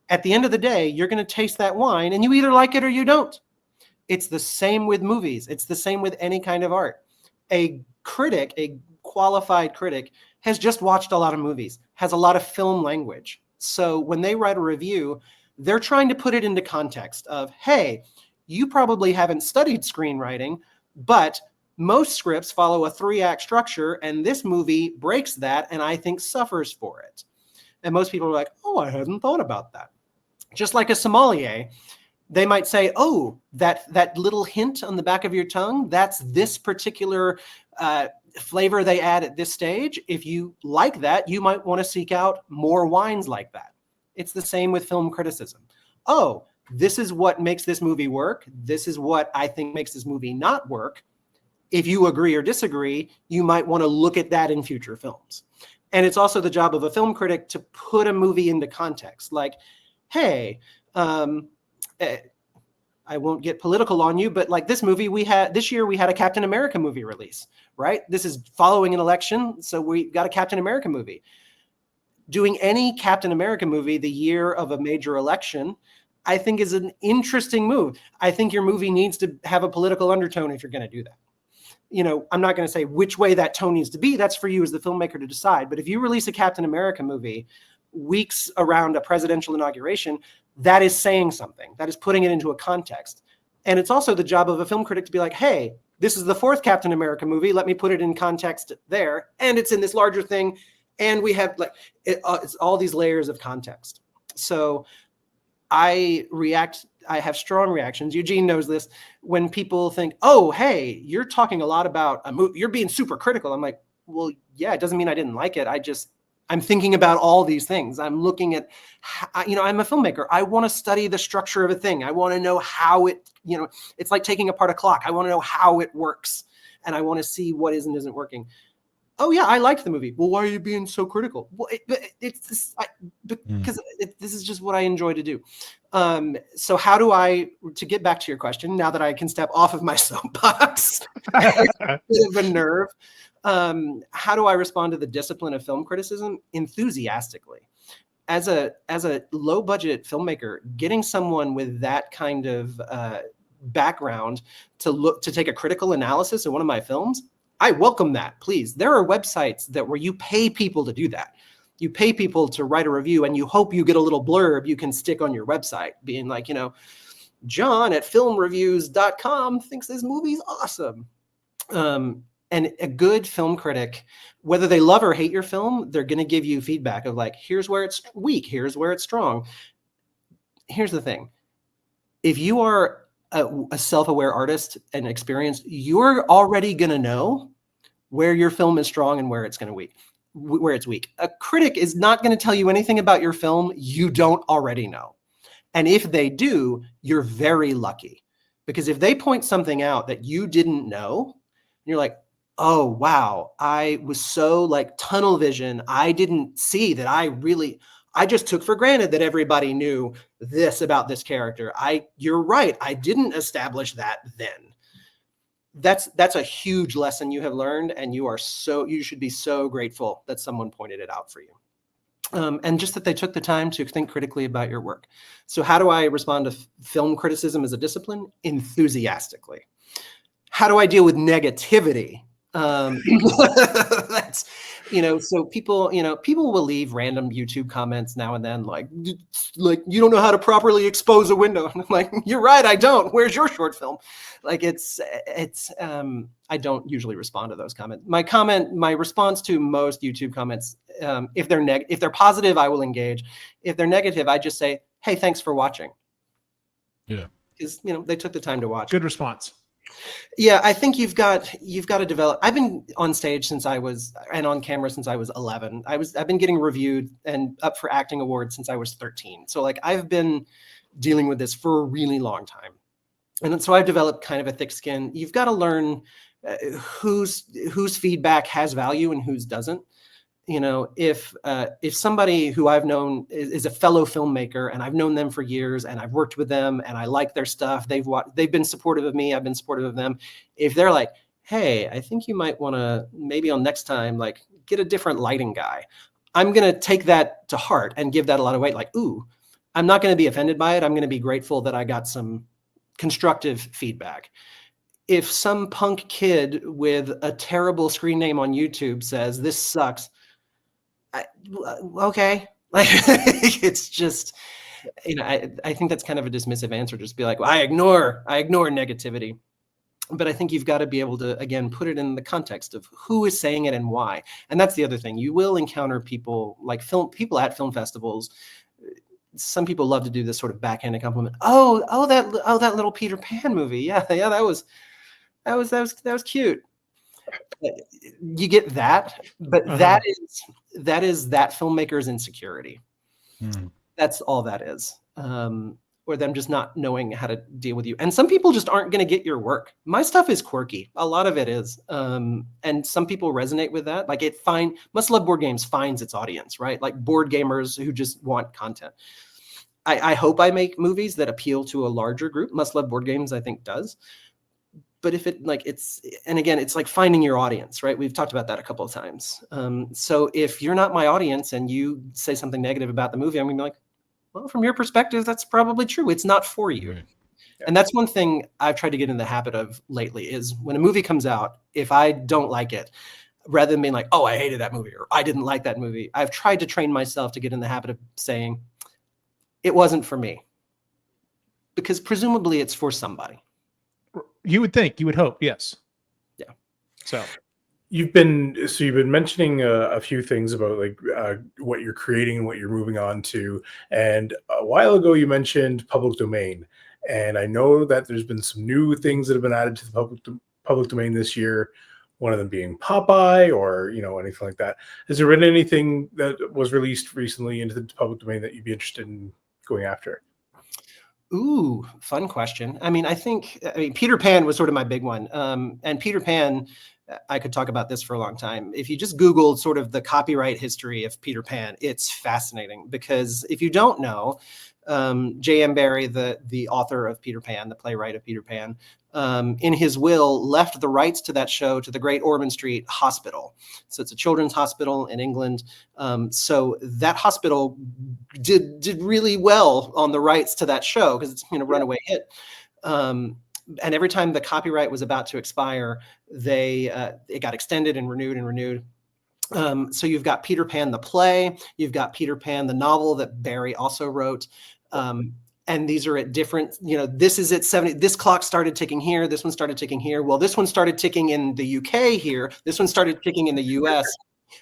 S3: At the end of the day, you're going to taste that wine and you either like it or you don't. It's the same with movies. It's the same with any kind of art. A qualified critic, has just watched a lot of movies, has a lot of film language. So when they write a review, they're trying to put it into context of, hey, you probably haven't studied screenwriting, but most scripts follow a 3-act structure, and this movie breaks that and I think suffers for it. And most people are like, oh, I hadn't thought about that. Just like a sommelier, they might say, oh, that little hint on the back of your tongue, that's this particular flavor they add at this stage. If you like that, you might want to seek out more wines like that. It's the same with film criticism. Oh, this is what makes this movie work. This is what I think makes this movie not work. If you agree or disagree, you might want to look at that in future films. And it's also the job of a film critic to put a movie into context. Like, hey, I won't get political on you, but like this movie this year we had a Captain America movie release, right? This is following an election, so we got a Captain America movie. Doing any Captain America movie the year of a major election, I think is an interesting move. I think your movie needs to have a political undertone if you're going to do that. I'm not going to say which way that tone needs to be. That's for you as the filmmaker to decide. But if you release a Captain America movie weeks around a presidential inauguration, that is saying something. That is putting it into a context. And it's also the job of a film critic to be like, hey, this is the 4th Captain America movie. Let me put it in context there. And it's in this larger thing. And we have it's all these layers of context. So I have strong reactions. Eugene knows this. When people think, oh, hey, you're talking a lot about a movie, you're being super critical. I'm like, well, yeah, it doesn't mean I didn't like it. I'm thinking about all these things. I'm looking at, I'm a filmmaker. I want to study the structure of a thing. I want to know how it, it's like taking apart a clock. I want to know how it works. And I want to see what is and isn't working. Oh yeah, I liked the movie. Well, why are you being so critical? Well, because this is just what I enjoy to do. So how do to get back to your question, now that I can step off of my soapbox, a bit of a nerve, how do I respond to the discipline of film criticism? Enthusiastically. As a low budget filmmaker, getting someone with that kind of background to take a critical analysis of one of my films, I welcome that. Please. There are websites where you pay people to do that. You pay people to write a review, and you hope you get a little blurb you can stick on your website, being like, John at filmreviews.com thinks this movie's awesome. And a good film critic, whether they love or hate your film, they're going to give you feedback of like, here's where it's weak, here's where it's strong. Here's the thing. If you are a self-aware artist and experienced, you're already going to know where your film is strong and where it's weak. A critic is not going to tell you anything about your film you don't already know. And if they do, you're very lucky, because if they point something out that you didn't know, you're like, oh, wow, I was so like tunnel vision. I didn't see that I just took for granted that everybody knew this about this character. You're right. I didn't establish that then. That's a huge lesson you have learned, and you should be so grateful that someone pointed it out for you. And just that they took the time to think critically about your work. So how do I respond to film criticism as a discipline? Enthusiastically. How do I deal with negativity? That's, so people will leave random YouTube comments now and then, like you don't know how to properly expose a window. And I'm like, you're right, I don't. Where's your short film? Like I don't usually respond to those comments. My response to most YouTube comments, if they're positive, I will engage. If they're negative, I just say, hey, thanks for watching.
S4: Yeah.
S3: Because they took the time to watch.
S2: Good response.
S3: Yeah, I think you've got to develop. I've been on stage and on camera since I was 11. I've been getting reviewed and up for acting awards since I was 13. So like I've been dealing with this for a really long time. And so I've developed kind of a thick skin. You've got to learn whose feedback has value and whose doesn't. If somebody who I've known is a fellow filmmaker, and I've known them for years, and I've worked with them, and I like their stuff, they've been supportive of me, I've been supportive of them. If they're like, hey, I think you might want to maybe on next time, like get a different lighting guy, I'm going to take that to heart and give that a lot of weight. Like, ooh, I'm not going to be offended by it. I'm going to be grateful that I got some constructive feedback. If some punk kid with a terrible screen name on YouTube says this sucks, okay, like it's just, I think that's kind of a dismissive answer. Just be like, well, I ignore negativity. But I think you've got to be able to, again, put it in the context of who is saying it and why. And that's the other thing. You will encounter people like people at film festivals. Some people love to do this sort of backhanded compliment. Oh, that little Peter Pan movie. Yeah, that was cute. You get that, but that is that filmmaker's insecurity. That's all that is. Or them just not knowing how to deal with you. And some people just aren't going to get your work. My stuff is quirky. A lot of it is. And some people resonate with that. Like Must Love Board Games finds its audience, right? Like board gamers who just want content. I hope I make movies that appeal to a larger group. Must Love Board Games, I think, does. But if it's like finding your audience, right? We've talked about that a couple of times. So if you're not my audience and you say something negative about the movie, I'm going to be like, well, from your perspective, that's probably true. It's not for you. Right. Yeah. And that's one thing I've tried to get in the habit of lately is when a movie comes out, if I don't like it, rather than being like, oh, I hated that movie or I didn't like that movie, I've tried to train myself to get in the habit of saying, it wasn't for me. Because presumably it's for somebody.
S2: You would think, you would hope, yes.
S3: Yeah.
S2: So
S5: you've been mentioning a few things about like what you're creating and what you're moving on to. And a while ago, you mentioned public domain. And I know that there's been some new things that have been added to the public domain this year. One of them being Popeye or, anything like that. Has there been anything that was released recently into the public domain that you'd be interested in going after?
S3: Ooh, fun question. I mean, Peter Pan was sort of my big one. And Peter Pan, I could talk about this for a long time. If you just Google sort of the copyright history of Peter Pan, it's fascinating because if you don't know, J.M. Barrie, the author of Peter Pan, the playwright of Peter Pan, in his will left the rights to that show to the Great Ormond Street Hospital. So it's a children's hospital in England. So that hospital did really well on the rights to that show because it's a runaway hit. And every time the copyright was about to expire, it got extended and renewed and renewed. So you've got Peter Pan the play, you've got Peter Pan the novel that Barry also wrote. And these are at different, this is at 70, this clock started ticking here, this one started ticking here. Well, this one started ticking in the UK here, this one started ticking in the US.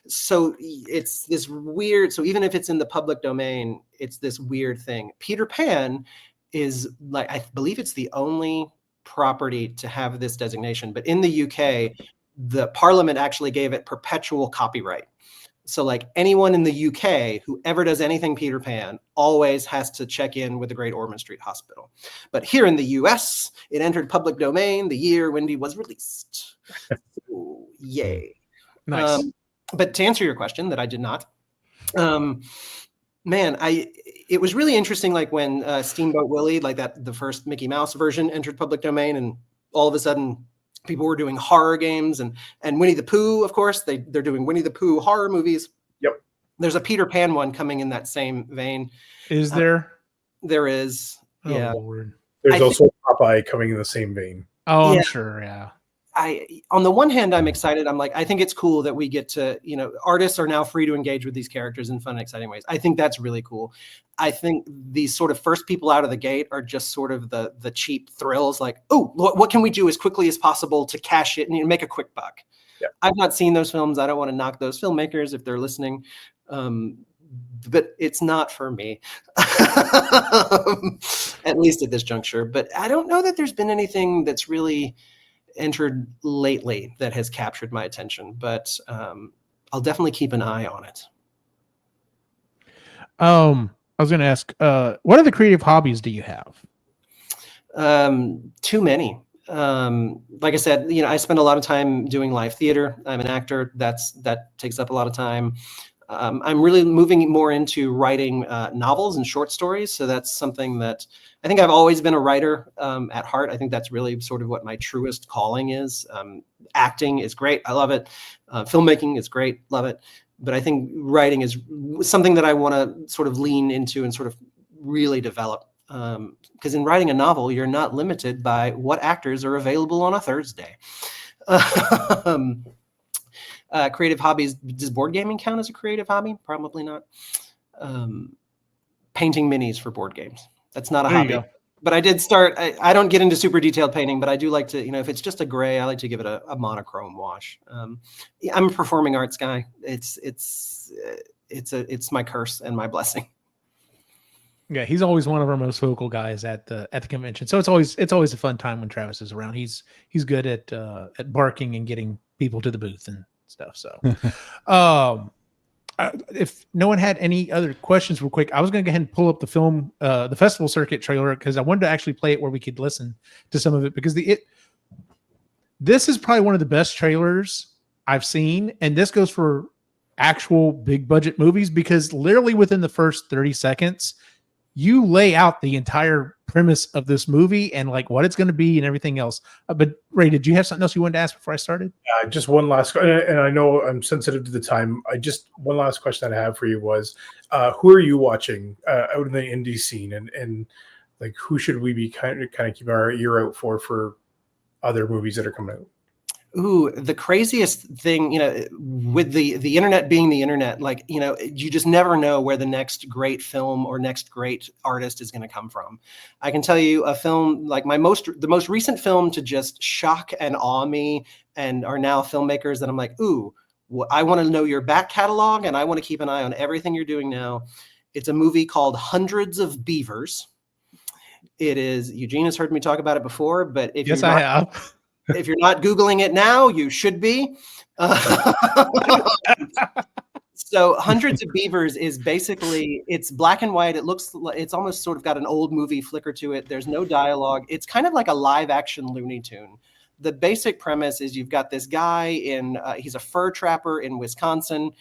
S3: So it's this weird, so even if it's in the public domain, it's this weird thing. Peter Pan is like, I believe it's the only property to have this designation, but in the UK, the Parliament actually gave it perpetual copyright. So like anyone in the UK who ever does anything Peter Pan always has to check in with the Great Ormond Street Hospital. But here in the US, it entered public domain the year Wendy was released. So, yay.
S2: Nice.
S3: But to answer your question that I did not, it was really interesting, like when Steamboat Willie, like the first Mickey Mouse version entered public domain, and all of a sudden people were doing horror games, and Winnie the Pooh, of course, they're doing Winnie the Pooh horror movies.
S5: Yep.
S3: There's a Peter Pan one coming in that same vein.
S2: Is there?
S3: There is.
S2: Oh,
S3: yeah.
S2: Lord.
S5: There's also Popeye coming in the same vein.
S2: Oh, yeah. I'm sure. Yeah.
S3: On the one hand, I'm excited. I'm like, I think it's cool that we get to, artists are now free to engage with these characters in fun and exciting ways. I think that's really cool. I think these sort of first people out of the gate are just sort of the cheap thrills, like, oh, what can we do as quickly as possible to cash it and make a quick buck? Yeah. I've not seen those films. I don't want to knock those filmmakers if they're listening. But it's not for me, at least at this juncture. But I don't know that there's been anything that's really entered lately that has captured my attention, but I'll definitely keep an eye on it.
S2: I was going to ask, what other creative hobbies do you have?
S3: Too many. Like I said, I spend a lot of time doing live theater. I'm an actor. That takes up a lot of time. I'm really moving more into writing novels and short stories. So that's something that I think I've always been a writer at heart. I think that's really sort of what my truest calling is. Acting is great. I love it. Filmmaking is great. Love it. But I think writing is something that I want to sort of lean into and sort of really develop. Because in writing a novel, you're not limited by what actors are available on a Thursday. Creative hobbies. Does board gaming count as a creative hobby? Probably not. Painting minis for board games. That's not a hobby. But I did start, I don't get into super detailed painting, but I do like to, if it's just a gray, I like to give it a monochrome wash. I'm a performing arts guy. It's my curse and my blessing.
S2: Yeah, he's always one of our most vocal guys at the convention. So it's always a fun time when Travis is around. He's good at barking and getting people to the booth and stuff. So, if no one had any other questions real quick, I was going to go ahead and pull up the film, the festival circuit trailer, because I wanted to actually play it where we could listen to some of it, because this is probably one of the best trailers I've seen. And this goes for actual big budget movies, because literally within the first 30 seconds, you lay out the entire premise of this movie and like what it's going to be and everything else. But Ray, did you have something else you wanted to ask before I started?
S5: Just one last, and I know I'm sensitive to the time. One last question that I have for you was, who are you watching out in the indie scene, and like who should we be kind of keeping our ear out for other movies that are coming out?
S3: Ooh, the craziest thing, with the internet being the internet, like, you just never know where the next great film or next great artist is going to come from. I can tell you a film like the most recent film to just shock and awe me, and are now filmmakers that I'm like, ooh, I want to know your back catalog and I want to keep an eye on everything you're doing now. It's a movie called Hundreds of Beavers. It is, Eugene has heard me talk about it before, but I have. If you're not Googling it now, you should be. So Hundreds of Beavers is basically, it's black and white. It's almost sort of got an old movie flicker to it. There's no dialogue. It's kind of like a live action Looney Tune. The basic premise is you've got this guy he's a fur trapper in Wisconsin.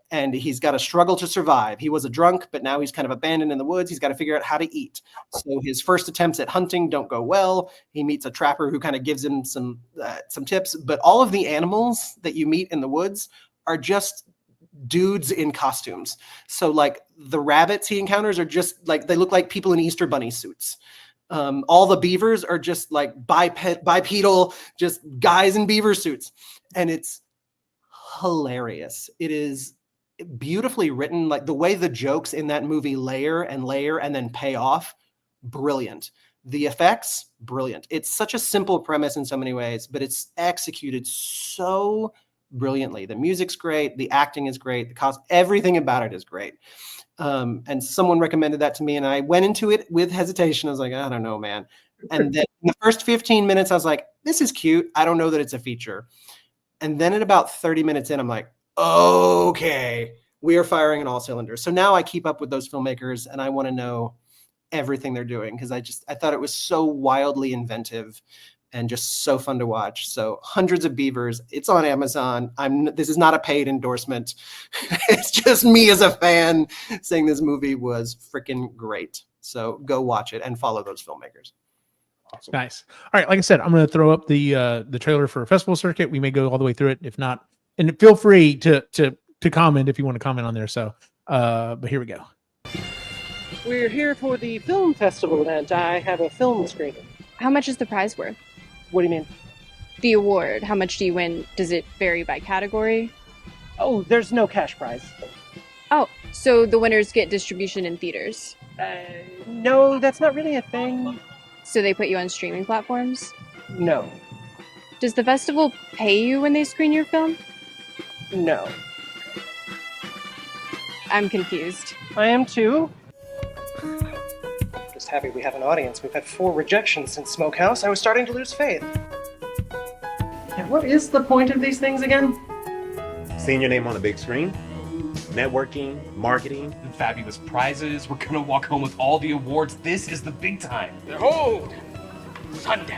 S3: And he's got to struggle to survive. He was a drunk, but now he's kind of abandoned in the woods. He's got to figure out how to eat. So his first attempts at hunting don't go well. He meets a trapper who kind of gives him some tips. But all of the animals that you meet in the woods are just dudes in costumes. So like the rabbits he encounters are just like, they look like people in Easter bunny suits. All the beavers are just like bipedal, just guys in beaver suits. And it's hilarious. It is beautifully written. Like the way the jokes in that movie layer and then pay off, brilliant. The effects, brilliant. It's such a simple premise in so many ways, but it's executed so brilliantly. The music's great. The acting is great. Everything about it is great. And someone recommended that to me, and I went into it with hesitation. I was like, I don't know, man. And then in the first 15 minutes, I was like, this is cute. I don't know that it's a feature. And then at about 30 minutes in, I'm like, okay, we are firing on all cylinders. So now I keep up with those filmmakers, and I want to know everything they're doing, because I thought it was so wildly inventive and just so fun to watch. So Hundreds of Beavers, it's on Amazon. This is not a paid endorsement. It's just me as a fan saying this movie was freaking great. So go watch it and follow those filmmakers.
S2: Awesome. Nice. All right. Like I said, I'm going to throw up the trailer for Festival Circuit. We may go all the way through it. If not, and feel free to comment if you want to comment on there. So, but here we go.
S6: We're here for the film festival event. I have a film screening.
S7: How much is the prize worth?
S6: What do you mean?
S7: The award. How much do you win? Does it vary by category?
S6: Oh, there's no cash prize.
S7: Oh, so the winners get distribution in theaters?
S6: No, that's not really a thing.
S7: So they put you on streaming platforms?
S6: No.
S7: Does the festival pay you when they screen your film?
S6: No.
S7: I'm confused.
S6: I am too. Just happy we have an audience. We've had 4 rejections since Smokehouse. I was starting to lose faith. Yeah, what is the point of these things again?
S8: Seeing your name on the big screen, networking, marketing.
S9: And fabulous prizes. We're gonna walk home with all the awards. This is the big time. Behold, Sundance.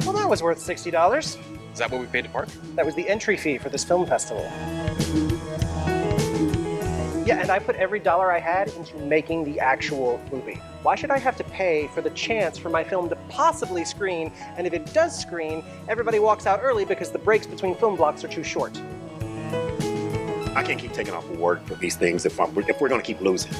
S6: Well, that was worth $60.
S9: Is that what we paid to park?
S6: That was the entry fee for this film festival. Yeah, and I put every dollar I had into making the actual movie. Why should I have to pay for the chance for my film to possibly screen, and if it does screen, everybody walks out early because the breaks between film blocks are too short?
S8: I can't keep taking off work for these things if we're going to keep losing.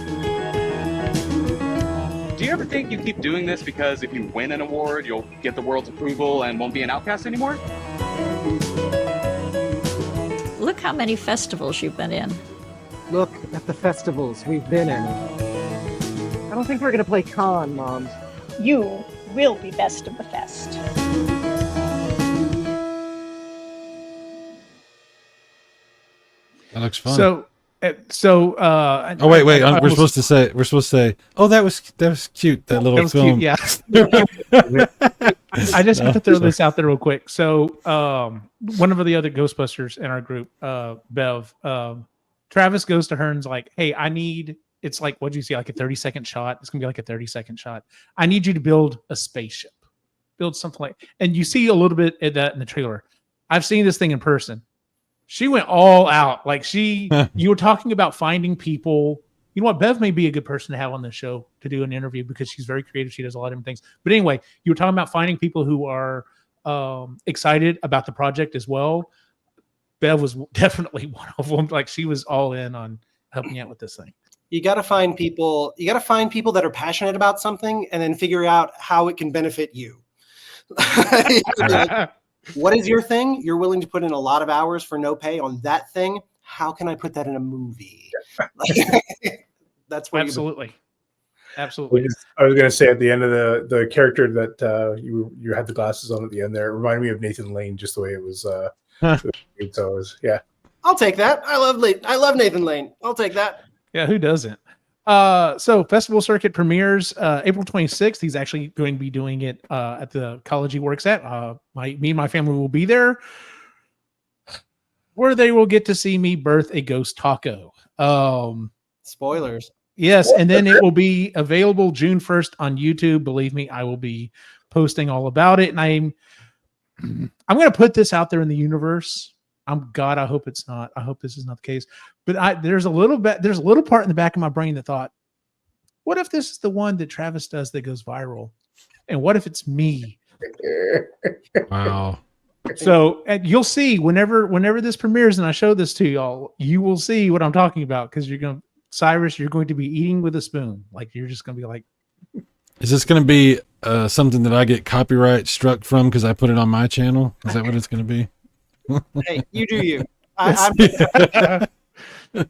S9: Do you ever think you keep doing this because if you win an award, you'll get the world's approval and won't be an outcast anymore?
S10: Look how many festivals you've been in.
S6: Look at the festivals we've been in. I don't think we're gonna play con, Mom.
S10: You will be best of the fest.
S4: That looks fun.
S2: So
S4: oh wait, we're supposed to say, oh, that was cute. That little film.
S2: Cute, yeah. I just have to throw this out there real quick. So, one of the other Ghostbusters in our group, Bev, Travis goes to her and's like, hey, it's like, what'd you see? Like a 30-second shot. It's gonna be like a 30-second shot. I need you to build a spaceship, build something like, and you see a little bit of that in the trailer. I've seen this thing in person. She went all out. Like you were talking about finding people. You know what? Bev may be a good person to have on the show to do an interview because she's very creative. She does a lot of different things. But anyway, you were talking about finding people who are excited about the project as well. Bev was definitely one of them. Like she was all in on helping out with this thing.
S3: You got to find people. You got to find people that are passionate about something, and then figure out how it can benefit you. Like, what is your thing? You're willing to put in a lot of hours for no pay on that thing. How can I put that in a movie? That's what
S2: absolutely.
S5: I was going to say at the end of the character that you had the glasses on at the end there, it reminded me of Nathan Lane, just the way it was. So it was, yeah.
S3: I'll take that. I love Nathan Lane. I'll take that.
S2: Yeah, who doesn't? So Festival Circuit premieres April 26th. He's actually going to be doing it at the college he works at. Me and my family will be there, where they will get to see me birth a ghost taco.
S3: Spoilers.
S2: Yes, and then it will be available June 1st on YouTube. Believe me, I will be posting all about it. And I'm going to put this out there in the universe. I hope it's not. I hope this is not the case. But there's a little part in the back of my brain that thought, what if this is the one that Travis does that goes viral? And what if it's me?
S4: Wow.
S2: So and you'll see whenever this premieres and I show this to y'all, you will see what I'm talking about because you're going to Cyrus, you're going to be eating with a spoon. Like you're just going to be like.
S4: Is this going to be something that I get copyright struck from because I put it on my channel? Is that what it's going to be?
S3: Hey, you do you. And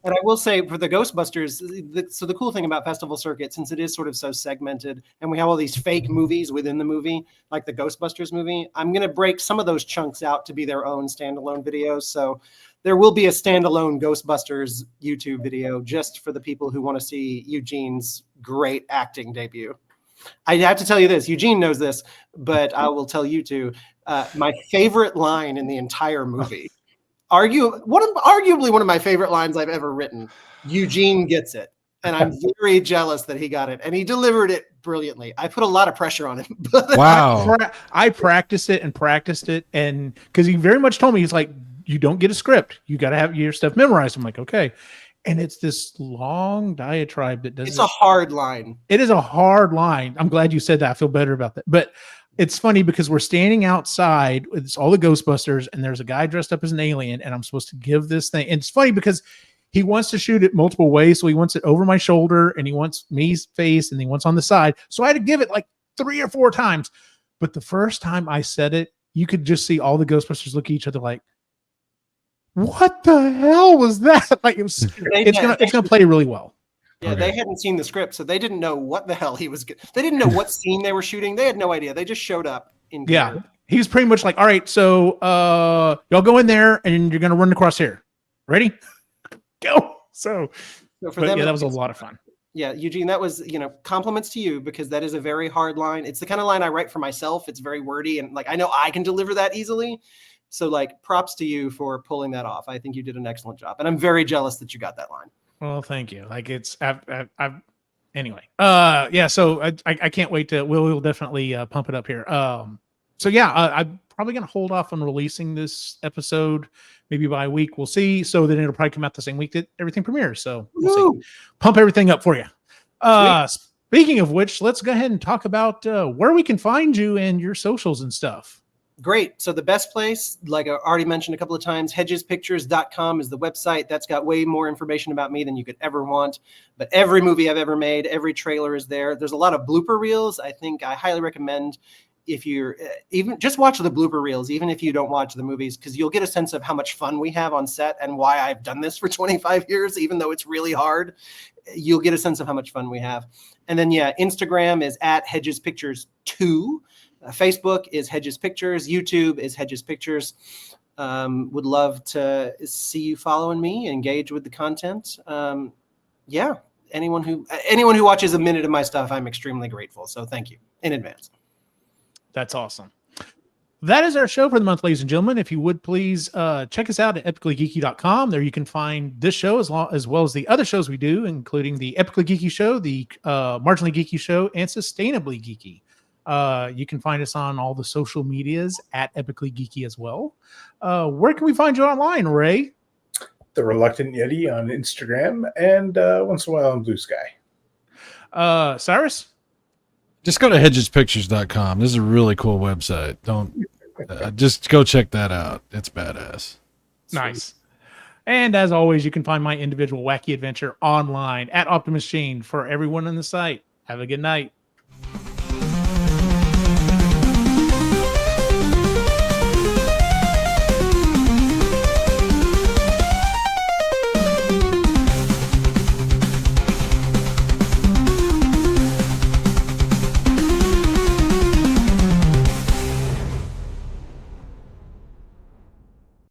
S3: I will say for the Ghostbusters, so the cool thing about Festival Circuit, since it is sort of so segmented and we have all these fake movies within the movie, like the Ghostbusters movie, I'm going to break some of those chunks out to be their own standalone videos. So there will be a standalone Ghostbusters YouTube video just for the people who want to see Eugene's great acting debut. I have to tell you this, Eugene knows this, but I will tell you too. My favorite line in the entire movie, arguably one of my favorite lines I've ever written. Eugene gets it, and I'm very jealous that he got it, and he delivered it brilliantly. I put a lot of pressure on him.
S4: Wow.
S2: I practiced it, and because he very much told me, he's like, you don't get a script. You got to have your stuff memorized. I'm like, okay. And it's this long diatribe that doesn't.
S3: It's a hard line.
S2: It is a hard line. I'm glad you said that. I feel better about that. But it's funny because we're standing outside with all the Ghostbusters and there's a guy dressed up as an alien and I'm supposed to give this thing. And it's funny because he wants to shoot it multiple ways. So he wants it over my shoulder and he wants me's face and he wants on the side. So I had to give it like 3 or 4 times. But the first time I said it, you could just see all the Ghostbusters look at each other like, what the hell was that? Like it's gonna play really well.
S3: Yeah, okay. They hadn't seen the script, so they didn't know what the hell he was. They didn't know what scene they were shooting. They had no idea. They just showed up.
S2: Yeah, he was pretty much like, "All right, so y'all go in there, and you're gonna run across here. Ready? Go." So for them, yeah, that was a lot of fun.
S3: Yeah, Eugene, that was compliments to you because that is a very hard line. It's the kind of line I write for myself. It's very wordy, and like I know I can deliver that easily. So like, props to you for pulling that off. I think you did an excellent job, and I'm very jealous that you got that line.
S2: Well, thank you. Like it's, anyway. Yeah. So I can't wait to. We'll definitely pump it up here. So yeah, I'm probably gonna hold off on releasing this episode maybe by a week. We'll see. So then it'll probably come out the same week that everything premieres. So we'll see. Pump everything up for you. Speaking of which, let's go ahead and talk about where we can find you and your socials and stuff.
S3: Great. So the best place, like I already mentioned a couple of times, hedgespictures.com is the website. That's got way more information about me than you could ever want. But every movie I've ever made, every trailer is there. There's a lot of blooper reels. I think I highly recommend if you're even just watch the blooper reels, even if you don't watch the movies, because you'll get a sense of how much fun we have on set and why I've done this for 25 years, even though it's really hard. You'll get a sense of how much fun we have. And then, yeah, Instagram is at Hedges Pictures 2. Facebook is Hedges Pictures. YouTube is Hedges Pictures. Would love to see you following me, engage with the content. Yeah, anyone who watches a minute of my stuff, I'm extremely grateful. So thank you in advance.
S2: That's awesome. That is our show for the month, ladies and gentlemen. If you would please check us out at epicallygeeky.com. There you can find this show as well as the other shows we do, including the Epically Geeky Show, the Marginally Geeky Show, and Sustainably Geeky. You can find us on all the social medias at Epically Geeky as well. Where can we find you online, Ray?
S5: The Reluctant Yeti on Instagram and once in a while on Blue Sky.
S2: Cyrus?
S4: Just go to hedgespictures.com. This is a really cool website. Just go check that out. It's badass.
S2: Nice. And as always, you can find my individual wacky adventure online at Optimus Sheen. For everyone on the site, have a good night.